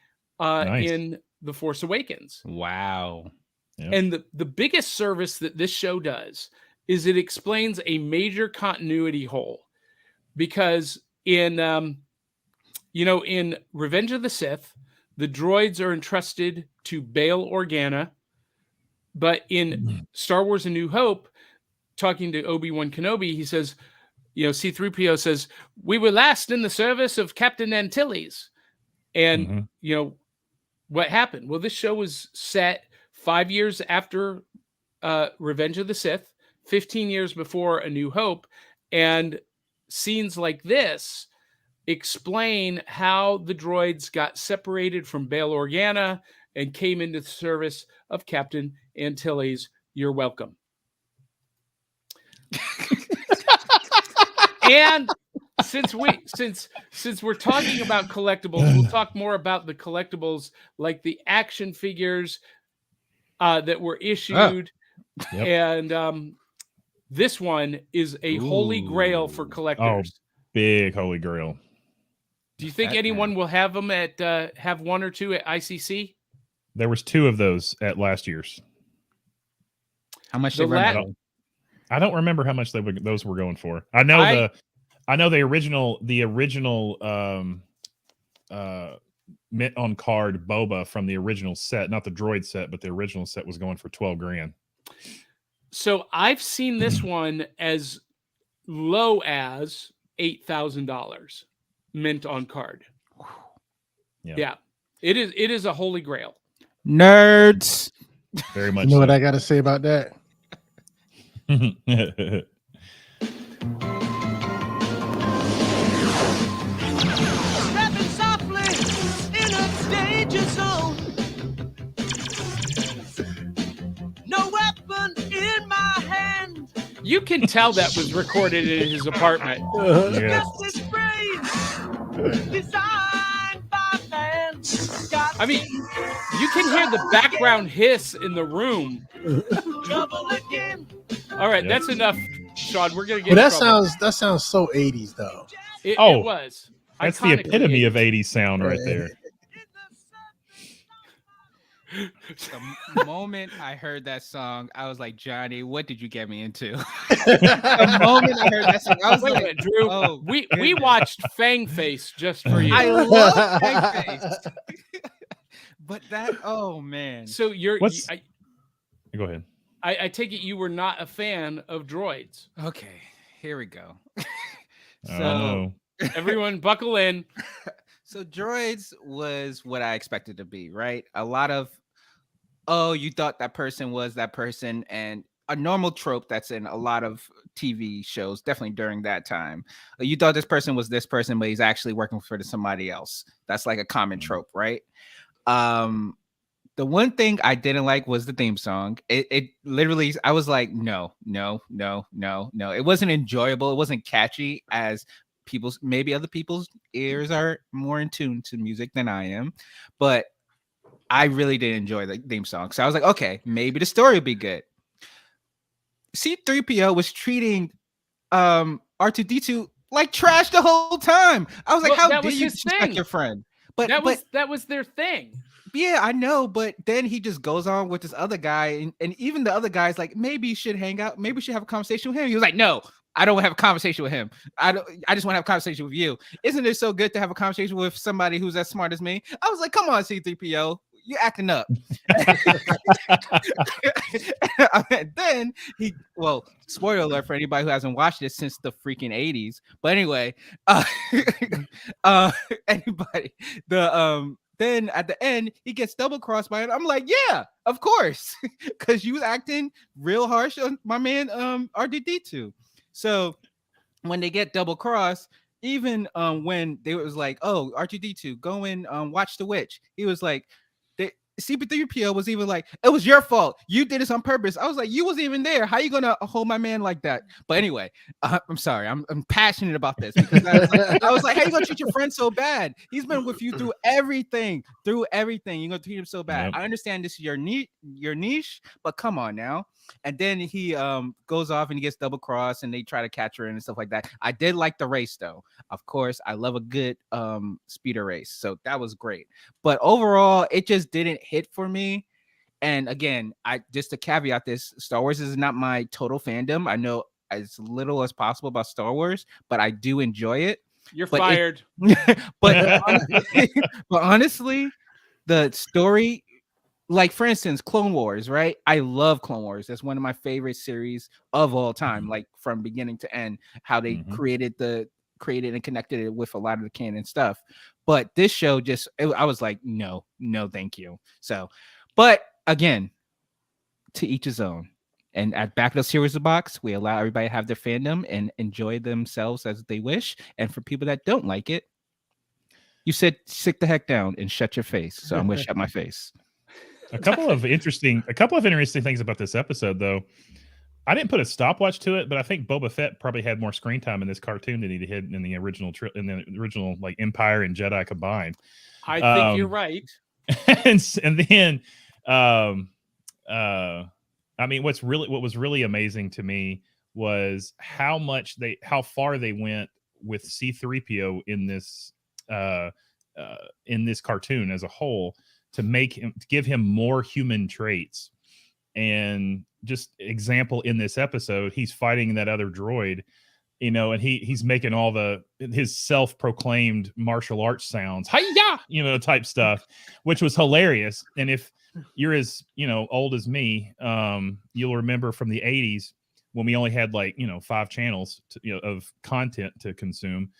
Speaker 1: in The Force Awakens.
Speaker 4: Wow.
Speaker 5: Yep.
Speaker 1: And the biggest service that this show does is it explains a major continuity hole, because in Revenge of the Sith, the droids are entrusted to Bail Organa, but in Star Wars: A New Hope, talking to Obi-Wan Kenobi, he says, C-3PO says, "We were last in the service of Captain Antilles." And, what happened? Well, this show was set 5 years after Revenge of the Sith, 15 years before A New Hope. And scenes like this explain how the droids got separated from Bail Organa and came into the service of Captain Antilles. You're welcome. And since we're talking about collectibles, we'll talk more about the collectibles like the action figures that were issued.
Speaker 5: Yep.
Speaker 1: And this one is a holy grail for collectors.
Speaker 5: Big holy grail.
Speaker 1: Do you think anyone will have them at have one or two at ICC?
Speaker 5: There was 2 of those at last year's.
Speaker 4: How much they run?
Speaker 5: I don't remember how much those were going for. I know the original mint on card Boba from the original set, not the droid set, but the original set was going for $12,000.
Speaker 1: So I've seen this one as low as $8,000 mint on card. Yeah. It is a holy grail.
Speaker 4: Nerds.
Speaker 5: Very much.
Speaker 3: You know what I got to say about that?
Speaker 2: Rapping softly in a danger zone. No weapon in my hand.
Speaker 1: You can tell that was recorded in his apartment.
Speaker 5: Yeah.
Speaker 2: Justice brains designed by fans.
Speaker 1: I mean, you can hear the background hiss in the room.
Speaker 2: Trouble again.
Speaker 1: All right,
Speaker 5: Yep.
Speaker 1: that's enough, Sean. We're gonna get.
Speaker 3: But
Speaker 1: in trouble.
Speaker 3: that sounds so 80s though.
Speaker 1: It was.
Speaker 5: That's the
Speaker 1: Iconically
Speaker 5: epitome
Speaker 1: 80s.
Speaker 5: of 80s sound right there.
Speaker 4: The moment I heard that song, I was like, Johnny, what did you get me into? The moment I heard that song, I was
Speaker 1: Wait a
Speaker 4: like,
Speaker 1: minute, Drew.
Speaker 4: oh,
Speaker 1: we
Speaker 4: goodness.
Speaker 1: watched Fang Face just for you.
Speaker 4: I love Fang Face. But that, oh man.
Speaker 1: So you're.
Speaker 5: What's- Go ahead.
Speaker 1: I take it you were not a fan of droids.
Speaker 4: Okay, here we go.
Speaker 5: Oh,
Speaker 1: Everyone, buckle in.
Speaker 4: So Droids was what I expected to be, right? A lot of, oh, you thought that person was that person, and a normal trope that's in a lot of TV shows, definitely during that time. You thought this person was this person, but he's actually working for somebody else. That's like a common trope, right? The one thing I didn't like was the theme song. It literally, I was like, no. It wasn't enjoyable. It wasn't catchy as maybe other people's ears are more in tune to music than I am, but I really didn't enjoy the theme song. So I was like, okay, maybe the story will be good. C-3PO was treating R2-D2 like trash the whole time. I was like,
Speaker 1: Well,
Speaker 4: how
Speaker 1: that
Speaker 4: dare
Speaker 1: was
Speaker 4: you
Speaker 1: his
Speaker 4: disrespect
Speaker 1: thing.
Speaker 4: your friend? But
Speaker 1: That was their thing.
Speaker 4: yeah, I know, but then he just goes on with this other guy, and even the other guy's like, maybe you should hang out, maybe you should have a conversation with him. He was like, no, I don't want to have a conversation with him. I just want to have a conversation with you. Isn't it so good to have a conversation with somebody who's as smart as me? I was like, come on, C-3PO, you acting up. Then spoiler alert for anybody who hasn't watched it since the freaking 80s. But anyway, anybody, then at the end, he gets double crossed by it. I'm like, yeah, of course, because you was acting real harsh on my man R2-D2. So when they get double crossed, even when they was like, oh, R2-D2, go and watch the witch, he was like, C-3PO was even like, it was your fault. You did this on purpose. I was like, you wasn't even there. How you gonna hold my man like that? But anyway, I'm sorry. I'm passionate about this because I was like, how you gonna treat your friend so bad? He's been with you through everything. You're gonna treat him so bad.
Speaker 5: Yep.
Speaker 4: I understand this is your niche, but come on now. And then he goes off and he gets double crossed and they try to catch her and stuff like that. I did like the race though. Of course, I love a good speeder race. So that was great. But overall, it just didn't hit for me. And again, I just to caveat this, Star Wars is not my total fandom. I know as little as possible about Star Wars, but I do enjoy it.
Speaker 1: You're
Speaker 4: But
Speaker 1: fired.
Speaker 4: but honestly, the story, like for instance, Clone Wars, right? I love Clone Wars. That's one of my favorite series of all time, like from beginning to end, how they created and connected it with a lot of the canon stuff. But this show I was like, no, thank you. So, but again, to each his own. And at back of the series box, we allow everybody to have their fandom and enjoy themselves as they wish. And for people that don't like it, you said sit the heck down and shut your face. So I'm gonna shut my face.
Speaker 5: A couple of interesting things about this episode, though. I didn't put a stopwatch to it, but I think Boba Fett probably had more screen time in this cartoon than he did in the original like Empire and Jedi combined.
Speaker 1: I think you're right.
Speaker 5: And then, I mean, what was really amazing to me was how far they went with C-3PO in this cartoon as a whole to give him more human traits. And just example, in this episode, he's fighting that other droid, and he's making all his self-proclaimed martial arts sounds, hi-ya, type stuff, which was hilarious. And if you're as old as me, you'll remember from the 80s when we only had 5 channels of content to consume.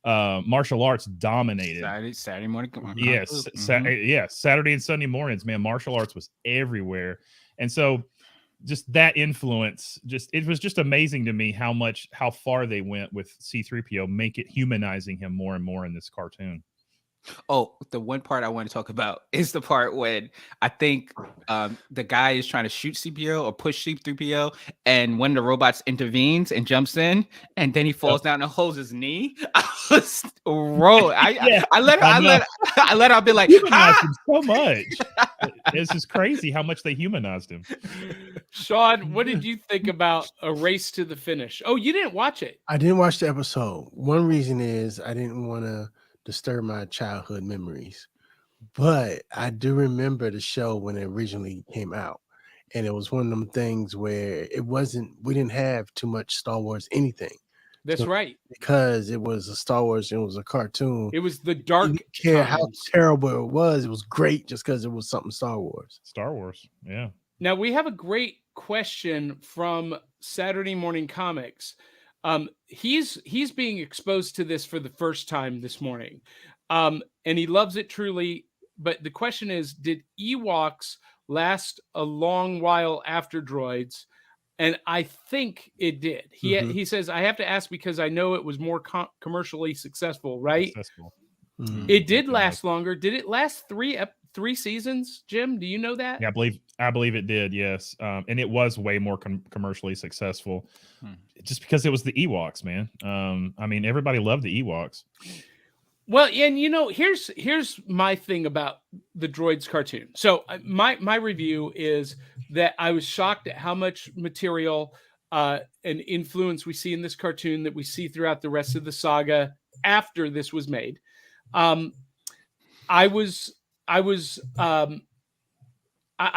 Speaker 5: Martial arts dominated.
Speaker 4: Saturday morning.
Speaker 5: Yes, Saturday and Sunday mornings, man. Martial arts was everywhere, and so just that influence, it was just amazing to me how far they went with C-3PO, make it humanizing him more and more in this cartoon.
Speaker 4: Oh, the one part I want to talk about is the part when I think the guy is trying to shoot C-3PO or push C-3PO, and one of the robots intervenes and jumps in, and then he falls down and holds his knee. I was rolling. I let out be like,
Speaker 5: humanized him so much. It's just crazy how much they humanized him.
Speaker 1: Sean, what did you think about A Race to the Finish? Oh, you didn't watch it.
Speaker 3: I didn't watch the episode. One reason is I didn't want to disturb my childhood memories, but I do remember the show when it originally came out, and it was one of them things where we didn't have too much Star Wars anything.
Speaker 1: That's right,
Speaker 3: because it was a Star Wars and it was a cartoon.
Speaker 1: It was the dark.
Speaker 3: You didn't care how terrible it was great just because it was something Star Wars.
Speaker 5: Yeah.
Speaker 1: Now we have a great question from Saturday Morning Comics. He's being exposed to this for the first time this morning, and he loves it truly. But the question is, did Ewoks last a long while after Droids? And I think it did. He says, I have to ask because I know it was more commercially successful, right?
Speaker 3: Mm-hmm.
Speaker 1: It did last longer. Did it last three seasons, Jim? Do you know that?
Speaker 5: Yeah, I believe it did, yes. And it was way more commercially successful just because it was the Ewoks, man. I mean, everybody loved the Ewoks.
Speaker 1: Well, and here's my thing about the Droids cartoon. So my review is that I was shocked at how much material and influence we see in this cartoon that we see throughout the rest of the saga after this was made. I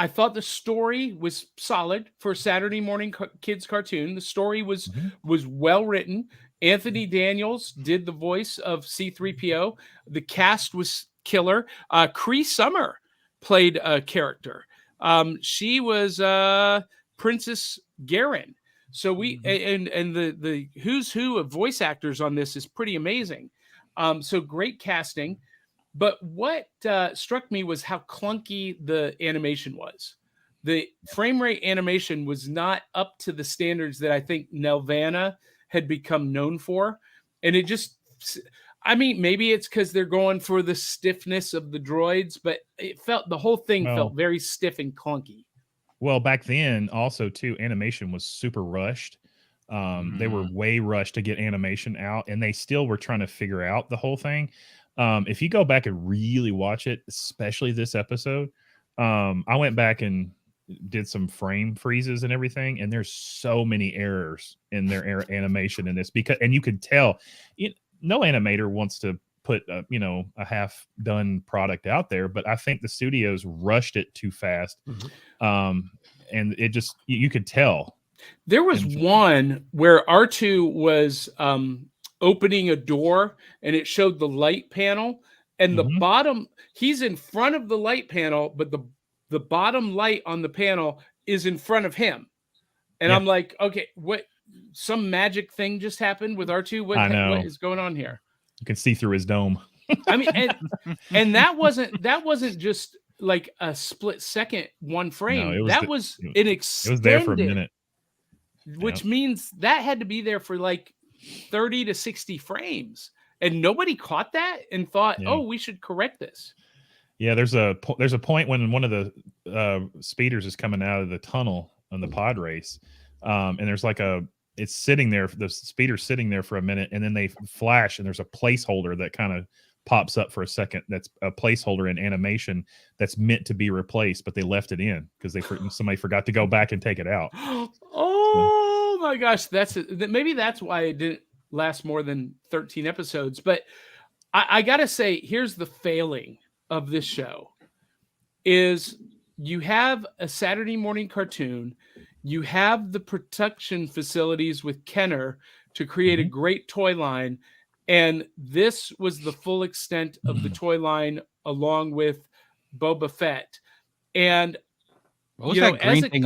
Speaker 1: thought the story was solid for a Saturday morning kids cartoon. The story was well written. Anthony Daniels did the voice of C-3PO. The cast was killer. Cree Summer played a character. She was Princess Garen. So we and the who's who of voice actors on this is pretty amazing. So great casting. But what struck me was how clunky the animation was. The frame rate animation was not up to the standards that I think Nelvana had become known for. And it just, I mean, maybe it's because they're going for the stiffness of the droids, but the whole thing felt very stiff and clunky.
Speaker 5: Well, back then also too, animation was super rushed. They were way rushed to get animation out, and they still were trying to figure out the whole thing. If you go back and really watch it, especially this episode, I went back and did some frame freezes and everything, and there's so many errors in their animation in this and you could tell no animator wants to put a half done product out there, but I think the studios rushed it too fast. And it just, you could tell.
Speaker 1: There was one where R2 was opening a door and it showed the light panel, and the bottom, he's in front of the light panel, but the bottom light on the panel is in front of him. And I'm like, okay, what, some magic thing just happened with R2? What is going on here?
Speaker 5: You can see through his dome.
Speaker 1: I mean, and that wasn't just like a split second, one frame.
Speaker 5: No,
Speaker 1: that was an extended.
Speaker 5: It was there for a minute.
Speaker 1: which means that had to be there for like 30 to 60 frames. And nobody caught that and thought, oh, we should correct this.
Speaker 5: Yeah, there's a point when one of the speeders is coming out of the tunnel on the pod race, and there's like it's sitting there. The speeder's sitting there for a minute, and then they flash, and there's a placeholder that kind of pops up for a second. That's a placeholder in animation that's meant to be replaced, but they left it in because somebody forgot to go back and take it out.
Speaker 1: Oh my gosh, maybe that's why it didn't last more than 13 episodes. But I gotta say, here's the failing of this show: is you have a Saturday morning cartoon, you have the production facilities with Kenner to create a great toy line, and this was the full extent of the toy line along with Boba Fett. And
Speaker 4: what was that green thing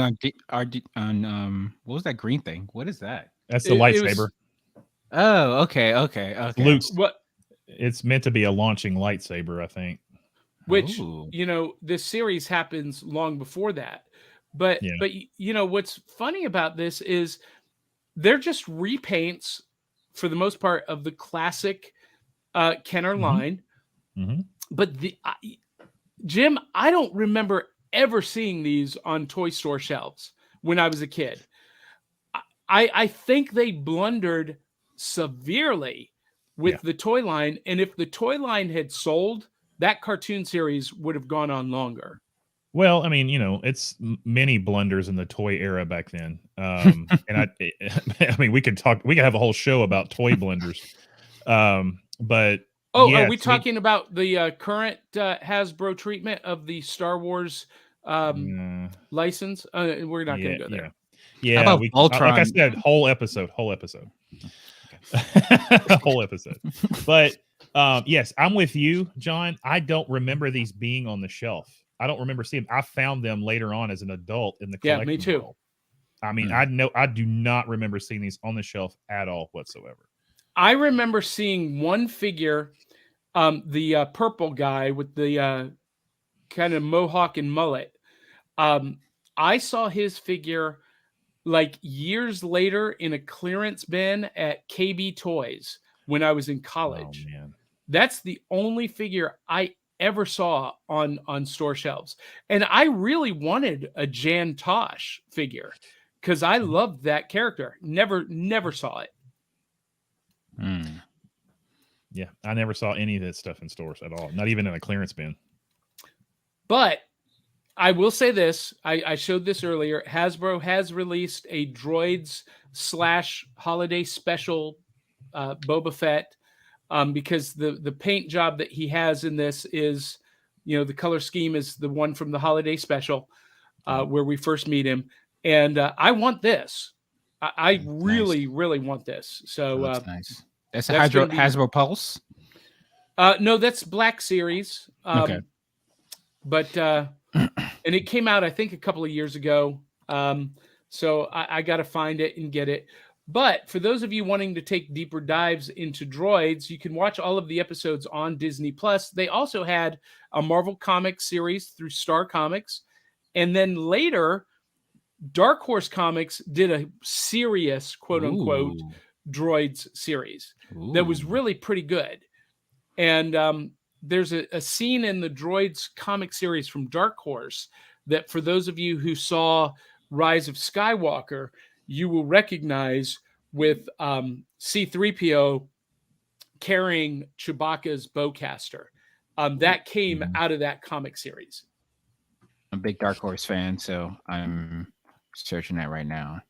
Speaker 4: what was that green thing? What is that?
Speaker 5: That's the lightsaber.
Speaker 4: Oh, okay.
Speaker 5: Luke's. It's meant to be a launching lightsaber, I think.
Speaker 1: Which, this series happens long before that. But what's funny about this is they're just repaints for the most part of the classic Kenner line. But Jim, I don't remember ever seeing these on toy store shelves when I was a kid. I think they blundered severely with the toy line. And if the toy line had sold, that cartoon series would have gone on longer.
Speaker 5: Well, I mean, it's many blunders in the toy era back then. And I mean, we could have a whole show about toy blunders. But
Speaker 1: are we talking about the current Hasbro treatment of the Star Wars license? We're not going to go there.
Speaker 5: Yeah,
Speaker 4: how about Ultron?
Speaker 5: Like I said, whole episode. Whole episode. But yes, I'm with you, John. I don't remember these being on the shelf. I don't remember seeing them. I found them later on as an adult in the collecting
Speaker 1: me too.
Speaker 5: world. I mean, I do not remember seeing these on the shelf at all whatsoever.
Speaker 1: I remember seeing one figure, the purple guy with the kind of mohawk and mullet. I saw his figure like years later in a clearance bin at KB Toys when I was in college.
Speaker 5: Oh, man.
Speaker 1: That's the only figure I ever saw on store shelves. And I really wanted a Jan Tosh figure because I loved that character. Never saw it.
Speaker 5: Yeah, I never saw any of that stuff in stores at all. Not even in a clearance bin.
Speaker 1: But I will say this. I showed this earlier. Hasbro has released a Droids / holiday special Boba Fett. Because the paint job that he has in this is, the color scheme is the one from the holiday special where we first meet him. And I want this. I really want this. So
Speaker 4: that's nice. That's a Hasbro Pulse?
Speaker 1: No, that's Black Series.
Speaker 4: Okay.
Speaker 1: But, and it came out, I think, a couple of years ago. So I got to find it and get it. But for those of you wanting to take deeper dives into Droids, you can watch all of the episodes on Disney+. They also had a Marvel Comics series through Star Comics. And then later, Dark Horse Comics did a serious, quote-unquote, Droids series that was really pretty good. And there's a scene in the Droids comic series from Dark Horse that for those of you who saw Rise of Skywalker, you will recognize with C-3PO carrying Chewbacca's bowcaster. That came out of that comic series.
Speaker 4: I'm a big Dark Horse fan, so I'm searching that right now.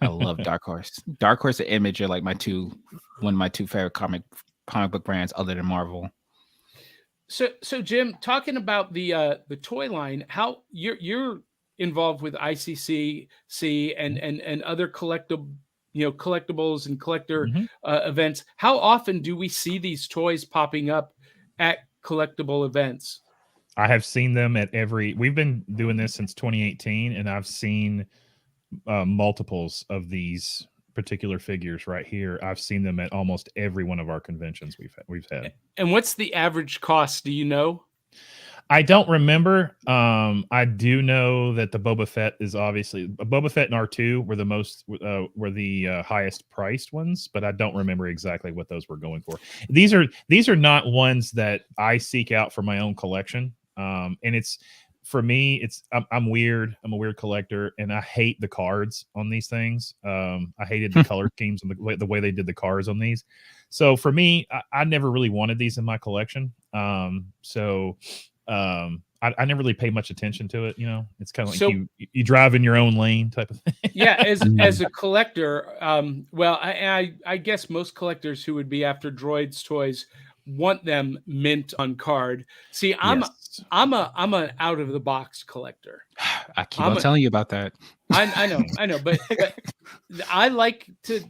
Speaker 4: I love Dark Horse. Dark Horse and Image are like one of my two favorite comic book brands other than Marvel.
Speaker 1: So Jim, talking about the toy line, how you're involved with ICCC and other collectibles and collector events. How often do we see these toys popping up at collectible events?
Speaker 5: I have seen them at we've been doing this since 2018, and I've seen multiples of these particular figures right here. I've seen them at almost every one of our conventions we've had.
Speaker 1: And what's the average cost? Do you know?
Speaker 5: I don't remember. I do know that the Boba Fett is obviously Boba Fett and R2 were the highest priced ones, but I don't remember exactly what those were going for. These are not ones that I seek out for my own collection. And it's for me, I'm weird. I'm a weird collector, and I hate the cards on these things. I hated the color schemes and the way they did the cards on these. So for me, I never really wanted these in my collection. I never really pay much attention to it. You know, it's kind of like
Speaker 1: So-
Speaker 5: you drive in your own lane type of thing.
Speaker 1: Yeah, as a collector, well, I guess most collectors who would be after Droids toys want them mint on card. See, I'm an out of the box collector.
Speaker 4: I keep on telling you about that.
Speaker 1: I know, but I like to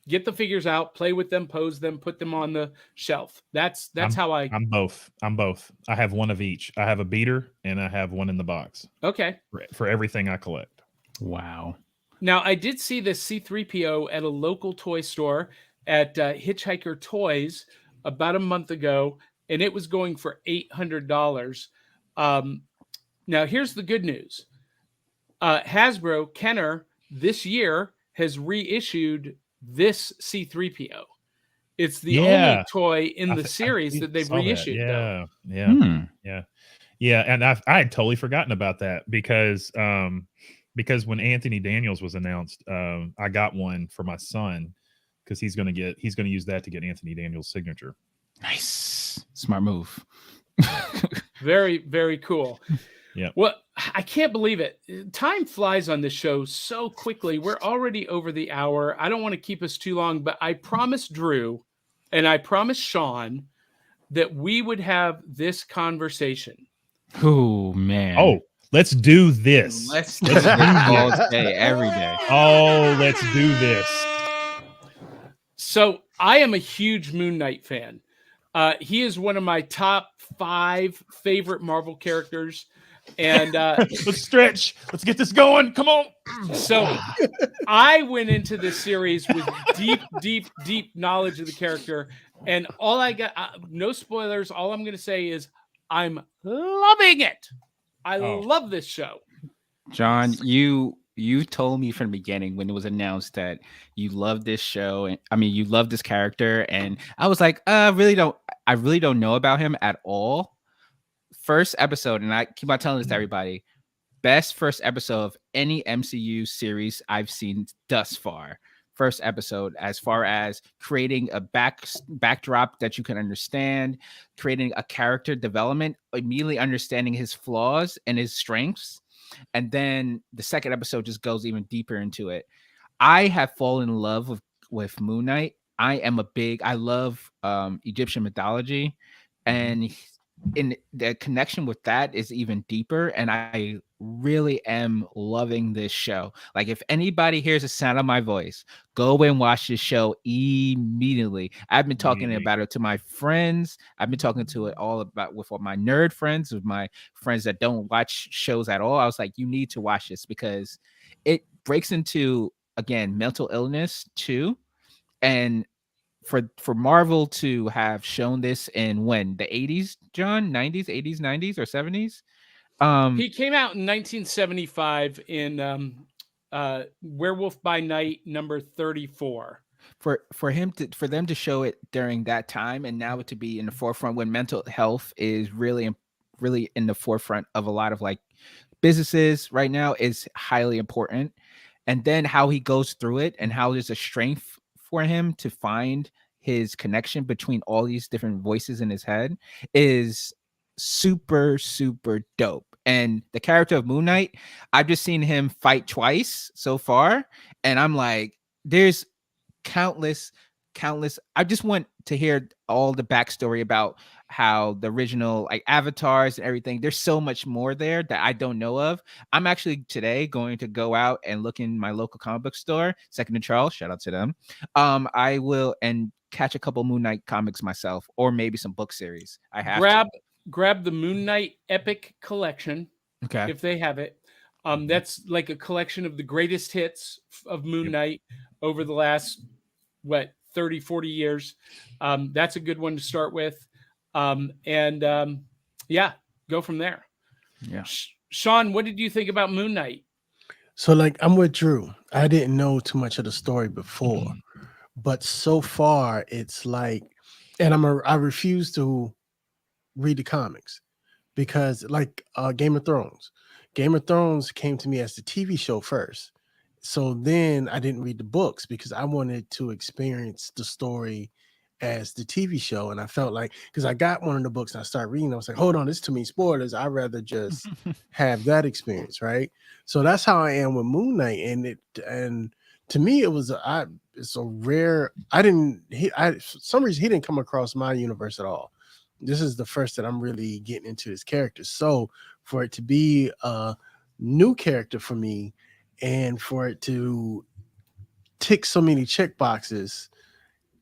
Speaker 1: get the figures out, play with them, pose them, put them on the shelf. That's how
Speaker 5: I'm both. I have one of each. I have a beater and I have one in the box.
Speaker 1: Okay.
Speaker 5: For everything I collect.
Speaker 4: Wow.
Speaker 1: Now, I did see this C-3PO at a local toy store at Hitchhiker Toys about a month ago, and it was going for $800. Now, here's the good news. Hasbro, Kenner, this year has reissued this C-3PO. It's the only toy in the series that they've reissued.
Speaker 5: Yeah. And I had totally forgotten about that because when Anthony Daniels was announced, I got one for my son because he's going to use that to get Anthony Daniels' signature.
Speaker 4: Nice, smart move.
Speaker 1: Very, very cool.
Speaker 5: Yeah.
Speaker 1: Well, I can't believe it. Time flies on this show so quickly. We're already over the hour. I don't want to keep us too long, but I promised Drew and I promised Sean that we would have this conversation.
Speaker 4: Oh, man.
Speaker 5: Oh, let's do this.
Speaker 4: Let's do this all day, every day.
Speaker 5: Oh, let's do this.
Speaker 1: So I am a huge Moon Knight fan. He is one of my top 5 favorite Marvel characters. And
Speaker 5: let's stretch. Let's get this going. Come on.
Speaker 1: So I went into this series with deep knowledge of the character. And all I got, no spoilers. All I'm going to say is I'm loving it. I love this show.
Speaker 4: John, you told me from the beginning when it was announced that you love this show, and I mean you love this character, and I was like, I really don't know about him at all. First episode, and I keep on telling this to everybody, best first episode of any MCU series I've seen thus far. First episode, as far as creating a backdrop that you can understand, creating a character development, immediately understanding his flaws and his strengths. And then the second episode just goes even deeper into it. I have fallen in love with Moon Knight. I love Egyptian mythology, and in the connection with that is even deeper. And I really am loving this show. Like, if anybody hears the sound of my voice, go and watch this show immediately. I've been talking about it to my friends. I've been talking to it with all my nerd friends, with my friends that don't watch shows at all. I was like, you need to watch this because it breaks into, again, mental illness too. And for Marvel to have shown this in when the 80s, John, 90s, 80s, 90s, or 70s.
Speaker 1: He came out in 1975 in Werewolf by Night number 34.
Speaker 4: For them to show it during that time, and now to be in the forefront when mental health is really in the forefront of a lot of like businesses right now, is highly important. And then how he goes through it and how there's a strength for him to find his connection between all these different voices in his head is super, super dope. And the character of Moon Knight, I've just seen him fight twice so far, and I'm like, there's countless. I just want to hear all the backstory about how the original like avatars and everything. There's so much more there that I don't know of. I'm actually today going to go out and look in my local comic book store, Second and Charles. Shout out to them. I will and catch a couple Moon Knight comics myself, or maybe some book series. I have
Speaker 1: grab the Moon Knight Epic Collection.
Speaker 4: Okay,
Speaker 1: if they have it. That's like a collection of the greatest hits of Moon Knight over the last 30, 40 years. That's a good one to start with. Yeah, go from there.
Speaker 4: Yeah.
Speaker 1: Sean, what did you think about Moon Knight?
Speaker 3: So, like, I'm with Drew. I didn't know too much of the story before, but so far it's like, and I refuse to read the comics because, like, Game of Thrones came to me as the TV show first. So then I didn't read the books because I wanted to experience the story as the TV show. And I felt like, because I got one of the books and I started reading, I was like, hold on, this is too many spoilers. I'd rather just have that experience, right? So that's how I am with Moon Knight. And to me, it's a rare, for some reason, he didn't come across my universe at all. This is the first that I'm really getting into his character. So for it to be a new character for me, and for it to tick so many check boxes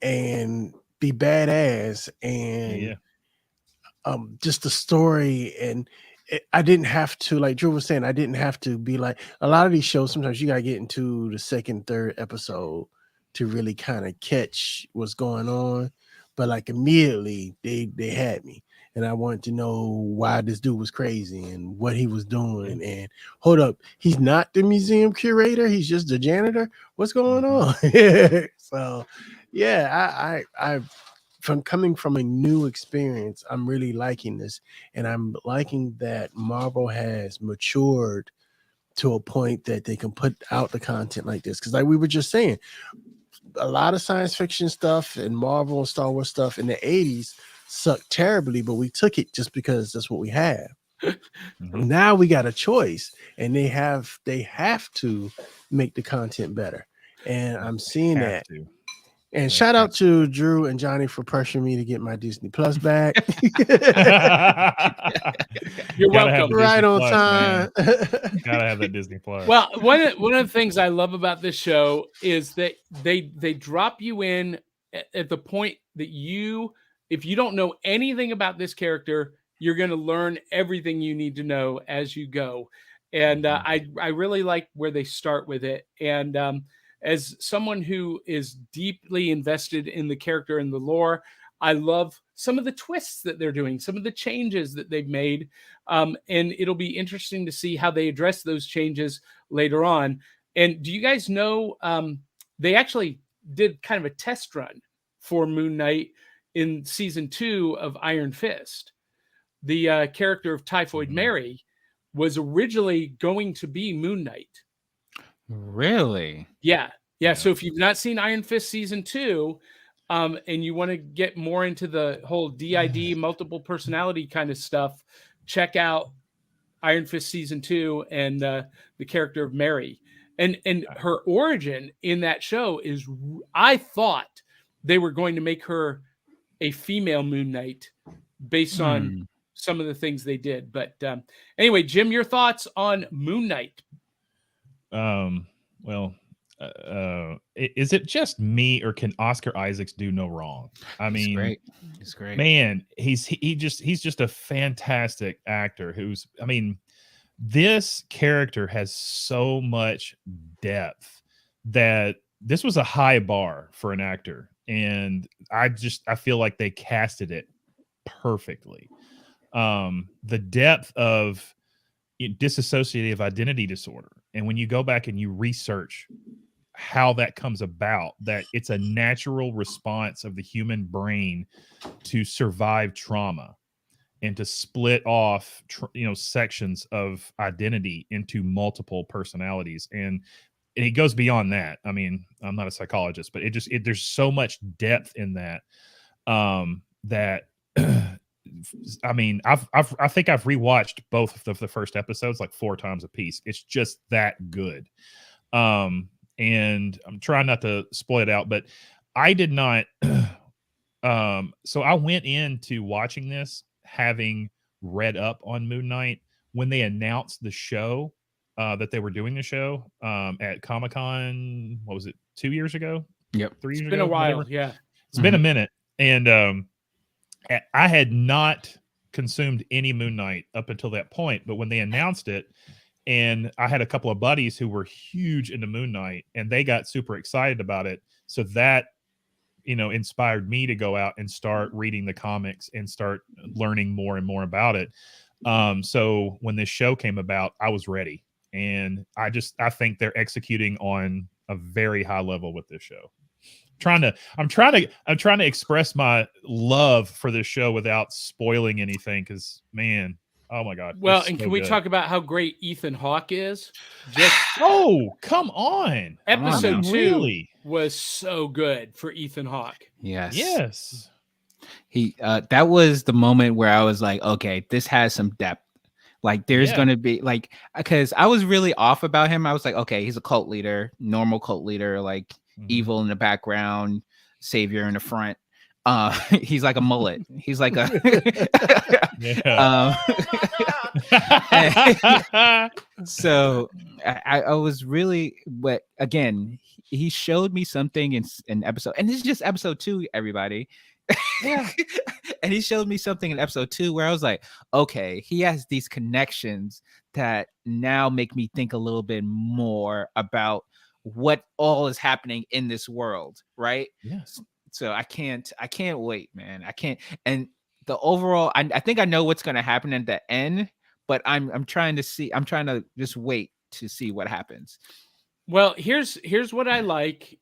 Speaker 3: and be badass and just the story, and I didn't have to, like Drew was saying, I didn't have to be like a lot of these shows. Sometimes you gotta get into the second, third episode to really kind of catch what's going on. But like immediately they had me. And I wanted to know why this dude was crazy and what he was doing. And hold up, he's not the museum curator, he's just the janitor. What's going on? So yeah, I from coming from a new experience, I'm really liking this. And I'm liking that Marvel has matured to a point that they can put out the content like this. Because like we were just saying, a lot of science fiction stuff and Marvel and Star Wars stuff in the 80s sucked terribly, but we took it just because that's what we have. Now we got a choice, and they have to make the content better. And I'm seeing that. And shout out to Drew and Johnny for pressuring me to get my Disney Plus back.
Speaker 1: You're welcome.
Speaker 3: Right on time.
Speaker 5: Gotta have that Disney Plus.
Speaker 1: Well, one of the things I love about this show is that they drop you in at the point that if you don't know anything about this character, you're going to learn everything you need to know as you go. And I really like where they start with it. And as someone who is deeply invested in the character and the lore, I love some of the twists that they're doing, some of the changes that they've made. And it'll be interesting to see how they address those changes later on. And do you guys know, they actually did kind of a test run for Moon Knight in season 2 of Iron Fist. The character of Typhoid Mary was originally going to be Moon Knight.
Speaker 4: Really?
Speaker 1: Yeah. So if you've not seen Iron Fist season 2, and you want to get more into the whole DID multiple personality kind of stuff, check out Iron Fist season 2 and the character of Mary. And her origin in that show is, I thought they were going to make her a female Moon Knight based on some of the things they did. But anyway, Jim, your thoughts on Moon Knight?
Speaker 5: Well, is it just me, or can Oscar Isaacs do no wrong? I mean,
Speaker 4: he's great,
Speaker 5: man. He's just a fantastic actor. This character has so much depth that this was a high bar for an actor, and I feel like they casted it perfectly. The depth of dissociative identity disorder, and when you go back and you research how that comes about, that it's a natural response of the human brain to survive trauma and to split off sections of identity into multiple personalities, and it goes beyond that. I mean, I'm not a psychologist, but there's so much depth in that that I mean, I think I've rewatched both of the first episodes like 4 times a piece. It's just that good. And I'm trying not to spoil it out, but I did not. So I went into watching this having read up on Moon Knight when they announced the show, that they were doing the show at Comic-Con. What was it? 2 years ago?
Speaker 4: Yep.
Speaker 5: 3 years ago?
Speaker 1: It's been a while.
Speaker 5: Whatever.
Speaker 1: Yeah.
Speaker 5: It's been a minute. And I had not consumed any Moon Knight up until that point, but when they announced it, and I had a couple of buddies who were huge into Moon Knight, and they got super excited about it. So that, inspired me to go out and start reading the comics and start learning more and more about it. So when this show came about, I was ready, and I think they're executing on a very high level with this show. I'm trying to express my love for this show without spoiling anything, because man, oh my god.
Speaker 1: Well,
Speaker 5: it's
Speaker 1: and
Speaker 5: so
Speaker 1: can we
Speaker 5: good.
Speaker 1: talk about how great Ethan Hawke is? Just
Speaker 5: Oh, come on.
Speaker 1: episode 2
Speaker 5: Really?
Speaker 1: was so good for Ethan Hawke.
Speaker 5: Yes.
Speaker 4: He that was the moment where I was like, okay, this has some depth. Like there's gonna be like, because I was really off about him. I was like, okay, he's a cult leader, normal cult leader, like evil in the background, savior in the front. He's like a mullet. He's like a so I was really, but again, he showed me something in episode, and this is just episode 2, everybody.
Speaker 5: Yeah.
Speaker 4: And he showed me something in episode 2 where I was like, okay, he has these connections that now make me think a little bit more about what all is happening in this world, right?
Speaker 5: Yes.
Speaker 4: So I can't wait, man. I can't. And the overall, I think I know what's going to happen at the end, but I'm trying to just wait to see what happens.
Speaker 1: Well, here's what I like.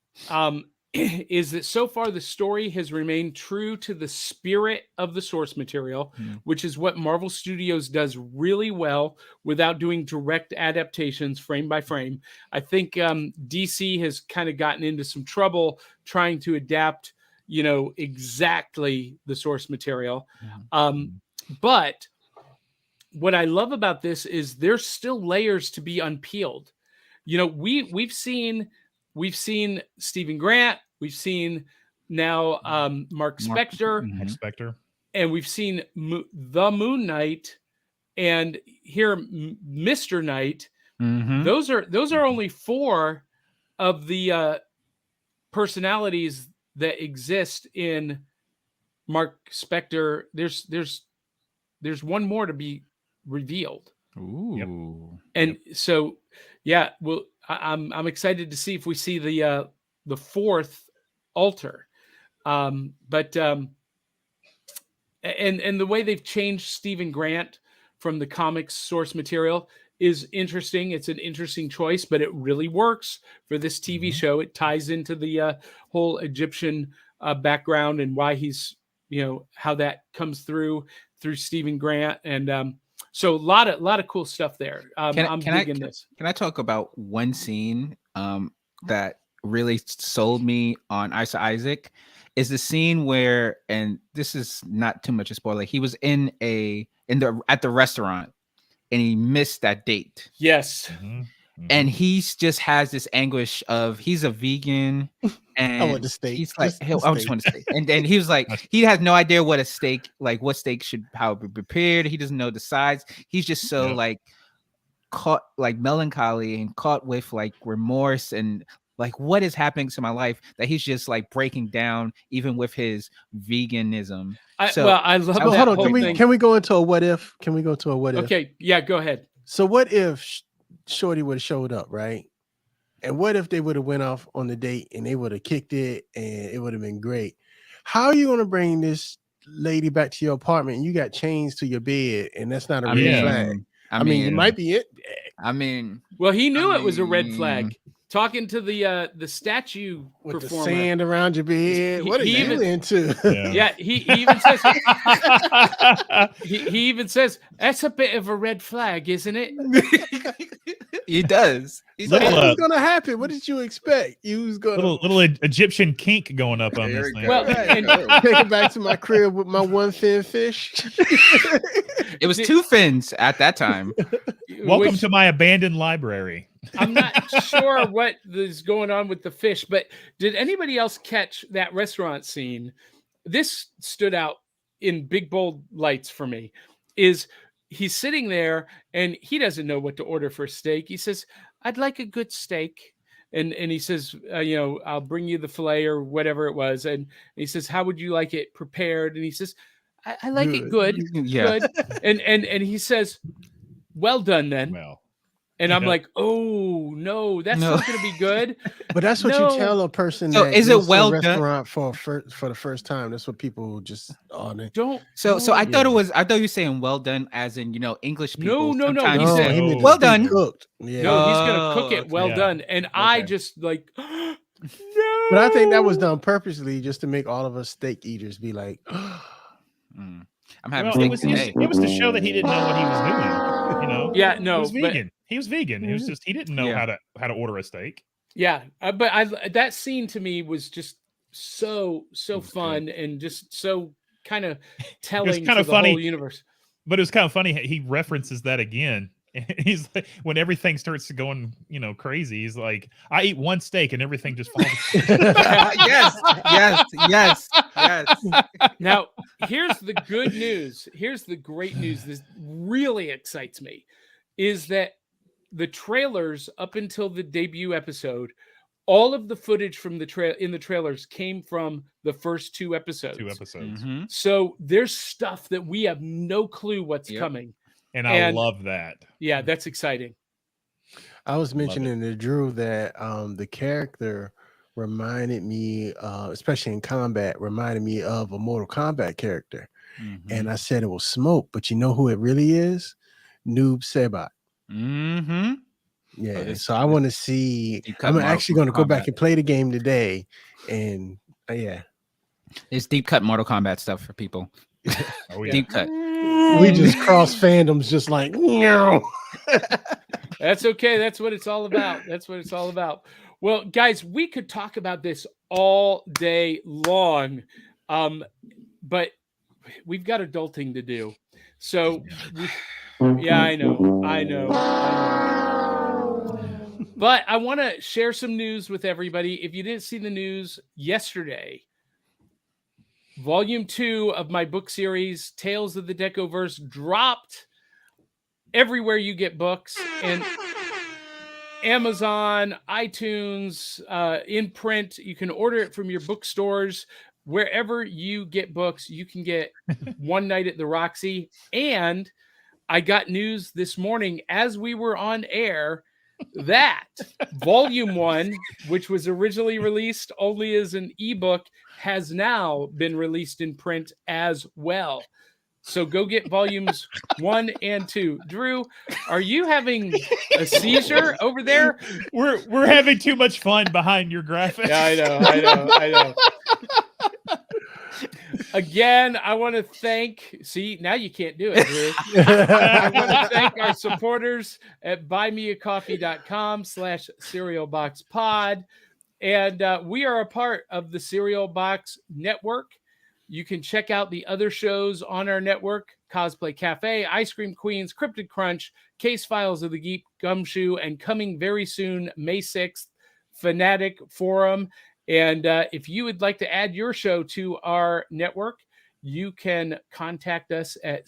Speaker 1: Is that so far the story has remained true to the spirit of the source material, which is what Marvel Studios does really well without doing direct adaptations frame by frame. I think DC has kind of gotten into some trouble trying to adapt, exactly the source material. But what I love about this is there's still layers to be unpeeled. We've seen Stephen Grant, we've seen now Mark Spector, and we've seen the Moon Knight, and here Mr. Knight. Those are only 4 of the personalities that exist in Mark Spector. There's one more to be revealed.
Speaker 4: Ooh.
Speaker 1: And so, yeah, well, I'm excited to see if we see the 4th altar, and the way they've changed Stephen Grant from the comics source material is interesting. It's an interesting choice, but it really works for this TV show. It ties into the whole Egyptian background and why he's, how that comes through Stephen Grant, and so a lot of cool stuff there. I'm digging this.
Speaker 4: Can I talk about one scene that really sold me on Isa Isaac? Is the scene where, and this is not too much a spoiler, he was at the restaurant and he missed that date.
Speaker 1: Yes.
Speaker 4: And he's just has this anguish of, he's a vegan and
Speaker 3: I want the steak.
Speaker 4: He's like,
Speaker 3: Just
Speaker 4: I just want a steak. And then he was like, he has no idea what a steak, like what steak how it be prepared. He doesn't know the size. He's just so like caught, like melancholy and caught with like remorse and like what is happening to my life that he's just like breaking down even with his veganism.
Speaker 1: I love that.
Speaker 3: Hold on,
Speaker 1: whole thing.
Speaker 3: can we go into a what if? Can we go to a what if?
Speaker 1: Okay, yeah, go ahead.
Speaker 3: So what if Shorty would have showed up, right? And what if they would have went off on the date and they would have kicked it and it would have been great? How are you going to bring this lady back to your apartment and you got chains to your bed and that's not a red flag? I mean, it might be it.
Speaker 1: Well, he knew it was a red flag. Talking to the statue
Speaker 3: with
Speaker 1: performer.
Speaker 3: The sand around your bed. What are you into?
Speaker 1: Yeah, he even says he even says that's a bit of a red flag, isn't it?
Speaker 4: He does.
Speaker 3: What was going to happen? What did you expect? You was going
Speaker 5: little Egyptian kink going up on this thing.
Speaker 1: Well,
Speaker 3: take it back to my crib with my one fin fish.
Speaker 4: It was 2 fins at that time.
Speaker 5: Welcome to my abandoned library.
Speaker 1: I'm not sure what is going on with the fish, but did anybody else catch that restaurant scene? This stood out in big, bold lights for me. Is he's sitting there and he doesn't know what to order for steak. He says, "I'd like a good steak." And he says, "I'll bring you the filet or whatever it was." And he says, "How would you like it prepared?" And he says, I like it good.
Speaker 4: Yeah.
Speaker 1: Good. And he says, "Well done then."
Speaker 5: Well.
Speaker 1: And I'm
Speaker 5: Yeah.
Speaker 1: like, oh no, that's
Speaker 4: No.
Speaker 1: not going to be good.
Speaker 3: But that's what
Speaker 1: No.
Speaker 3: you tell a person
Speaker 4: So
Speaker 3: that
Speaker 4: is it
Speaker 3: goes to
Speaker 4: well
Speaker 3: a
Speaker 4: done?
Speaker 3: restaurant for the first time. That's what people just
Speaker 1: Don't.
Speaker 4: So
Speaker 1: no.
Speaker 4: I thought
Speaker 3: Yeah.
Speaker 4: I thought you were saying well done as in, English people.
Speaker 1: No.
Speaker 4: Sometimes
Speaker 1: He
Speaker 3: No,
Speaker 1: said,
Speaker 3: he meant
Speaker 4: well
Speaker 3: to be
Speaker 4: done.
Speaker 3: cooked. Yeah.
Speaker 1: no, he's going to cook
Speaker 4: Oh,
Speaker 1: it well
Speaker 5: Yeah.
Speaker 1: done. And I
Speaker 4: Okay.
Speaker 1: just like, no.
Speaker 3: But I think that was done purposely just to make all of us steak eaters be like,
Speaker 4: Mm. I'm having
Speaker 5: Well,
Speaker 4: steak
Speaker 5: it
Speaker 4: today.
Speaker 5: was to show that he didn't know what he was doing. You know.
Speaker 1: Yeah,
Speaker 5: He
Speaker 1: no,
Speaker 5: was
Speaker 1: but
Speaker 5: vegan. He was vegan. It was just he didn't know
Speaker 4: Yeah.
Speaker 5: how to order a steak.
Speaker 1: yeah, but that scene to me was just so
Speaker 4: was
Speaker 1: fun and just so kind of
Speaker 5: It was
Speaker 1: telling
Speaker 5: kind
Speaker 1: to
Speaker 5: of
Speaker 1: the
Speaker 5: funny,
Speaker 1: whole universe.
Speaker 5: but it was kind of funny. He references that again. He's like, when everything starts going, crazy. He's like, I eat one steak and everything just falls.
Speaker 4: yes.
Speaker 1: Now, here's the good news. Here's the great news. This really excites me is that the trailers up until the debut episode, all of the footage from the trailers came from the first 2 episodes.
Speaker 5: 2 episodes.
Speaker 4: Mhm.
Speaker 1: So there's stuff that we have no clue what's
Speaker 4: Yep.
Speaker 1: coming.
Speaker 5: And I love that.
Speaker 1: Yeah, that's exciting.
Speaker 3: I was
Speaker 5: Love
Speaker 3: mentioning to Drew that the character reminded me, especially in combat, reminded me of a Mortal Kombat character.
Speaker 4: Mhm.
Speaker 3: And I said it was Smoke, but you know who it really is? Noob Saibot.
Speaker 4: Mhm.
Speaker 3: Yeah,
Speaker 4: this-
Speaker 3: so I want to see.
Speaker 4: deep cut
Speaker 3: I'm
Speaker 4: Mortal
Speaker 3: actually going to go back
Speaker 4: Kombat.
Speaker 3: and play the game today, and yeah,
Speaker 4: It's deep cut Mortal Kombat stuff for people.
Speaker 5: Oh, yeah.
Speaker 4: Deep cut.
Speaker 3: we just cross fandoms, just like no.
Speaker 1: That's okay. That's what it's all about. That's what it's all about. Well, guys, we could talk about this all day long, but we've got adulting to do. So, yeah, I know. But I want to share some news with everybody. If you didn't see the news yesterday, Volume 2 of my book series, Tales of the Decoverse, dropped everywhere you get books, and Amazon, iTunes, in print. You can order it from your bookstores. Wherever you get books, you can get One Night at the Roxy. And I got news this morning as we were on air that Volume 1, which was originally released only as an ebook, has now been released in print as well. So go get volumes 1 and 2. Drew, are you having a seizure over there?
Speaker 5: We're having too much fun behind your graphics.
Speaker 1: Yeah, I know. Again, I want to thank. See, now you can't do it, Drew. I want to thank our supporters at buymeacoffee.com/cerealboxpod. And we are a part of the Cereal Box Network. You can check out the other shows on our network: Cosplay Cafe, Ice Cream Queens, Cryptid Crunch, Case Files of the Geek Gumshoe, and coming very soon, May 6th, Fanatic Forum. And if you would like to add your show to our network, you can contact us at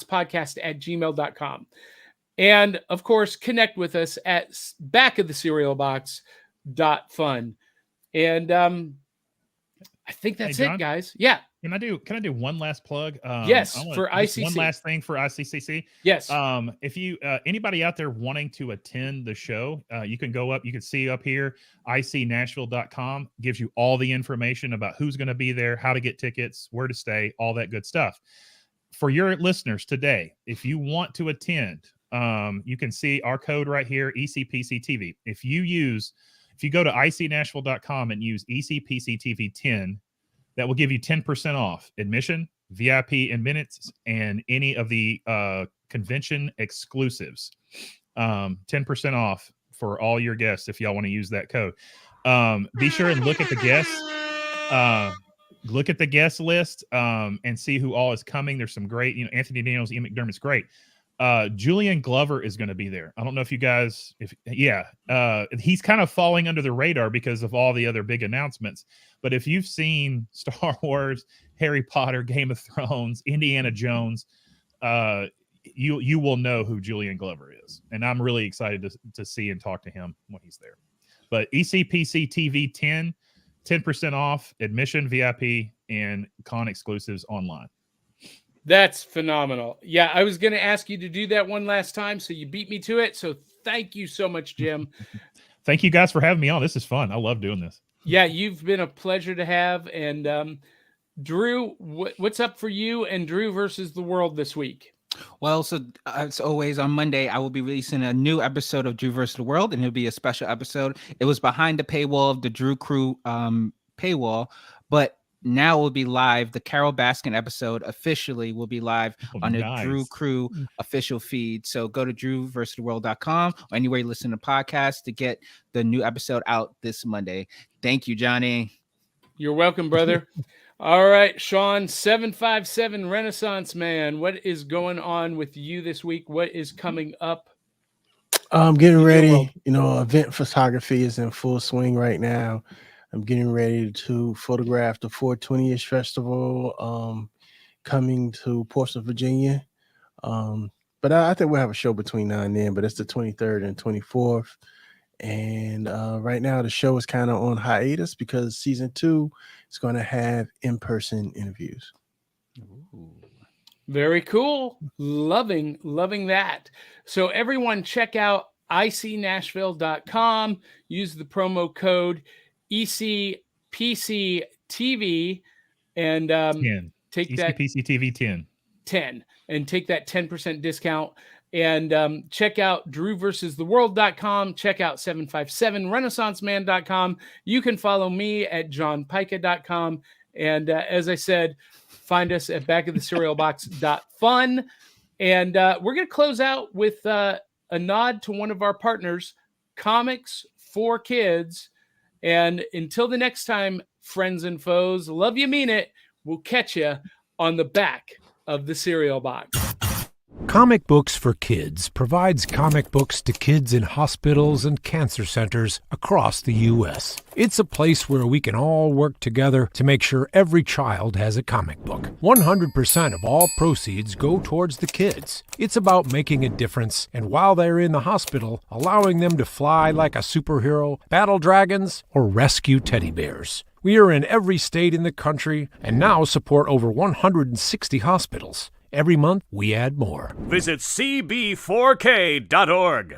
Speaker 1: cerealboxpodcast@gmail.com. And of course, connect with us at backofthecerealbox.fun. And I think that's
Speaker 5: Hey, John?
Speaker 1: it, guys. Yeah.
Speaker 5: Can I do one last plug?
Speaker 1: Yes,
Speaker 5: I wanna-
Speaker 1: for
Speaker 5: just
Speaker 1: ICC.
Speaker 5: One last thing for ICCC.
Speaker 1: Yes.
Speaker 5: If you anybody out there wanting to attend the show, you can go up. You can see up here, icnashville.com gives you all the information about who's going to be there, how to get tickets, where to stay, all that good stuff. For your listeners today, if you want to attend, you can see our code right here, ECPCTV. If you go to icnashville.com and use ECPCTV10, that will give you 10% off admission, VIP and minutes, and any of the convention exclusives. 10% off for all your guests if y'all want to use that code. Be sure and look at the guests. Look at the guest list and see who all is coming. There's some great, Anthony Daniels, Ian McDermott's great. Julian Glover is going to be there. I don't know if you guys, he's kind of falling under the radar because of all the other big announcements. But if you've seen Star Wars, Harry Potter, Game of Thrones, Indiana Jones, you will know who Julian Glover is. And I'm really excited to see and talk to him when he's there. But ECPC TV 10% off admission, VIP, and con exclusives online.
Speaker 1: That's phenomenal. Yeah, I was going to ask you to do that one last time, so you beat me to it. So thank you so much, Jim.
Speaker 5: Thank you guys for having me on. This is fun. I love doing this.
Speaker 1: Yeah, you've been a pleasure to have. And Drew, what's up for you and Drew versus the world this week?
Speaker 4: Well, so as always, on Monday, I will be releasing a new episode of Drew vs. the World, and it'll be a special episode. It was behind the paywall of the Drew Crew paywall, but now will be live. The Carol Baskin episode officially will be live on the Drew Crew official feed. So go to drewversustheworld.com or anywhere you listen to podcasts to get the new episode out this Monday. Thank you, Johnny.
Speaker 1: You're welcome, brother. All right, Sean, 757 Renaissance Man. What is going on with you this week? What is coming up?
Speaker 3: I'm getting ready. Event photography is in full swing right now. I'm getting ready to photograph the 420ish festival coming to Portsmouth, Virginia. But I think we'll have a show between now and then, but it's the 23rd and 24th. And right now the show is kind of on hiatus because season 2 is going to have in-person interviews.
Speaker 1: Ooh. Very cool. Loving that. So everyone check out icnashville.com. Use the promo code ECPCTV and
Speaker 5: 10.
Speaker 1: take
Speaker 5: ECPCTV
Speaker 1: 10 and take that 10% discount. And check out drewversustheworld.com. Check out 757renaissanceman.com. You can follow me at johnpica.com. And as I said, find us at backoftheserialbox.fun. And we're going to close out with a nod to one of our partners, Comics for Kids. And until the next time, friends and foes, love you, mean it. We'll catch you on the back of the cereal box.
Speaker 6: Comic Books for Kids provides comic books to kids in hospitals and cancer centers across the U.S. It's a place where we can all work together to make sure every child has a comic book. 100% of all proceeds go towards the kids. It's about making a difference, and while they're in the hospital, allowing them to fly like a superhero, battle dragons, or rescue teddy bears. We are in every state in the country and now support over 160 hospitals. Every month, we add more.
Speaker 7: Visit cb4k.org.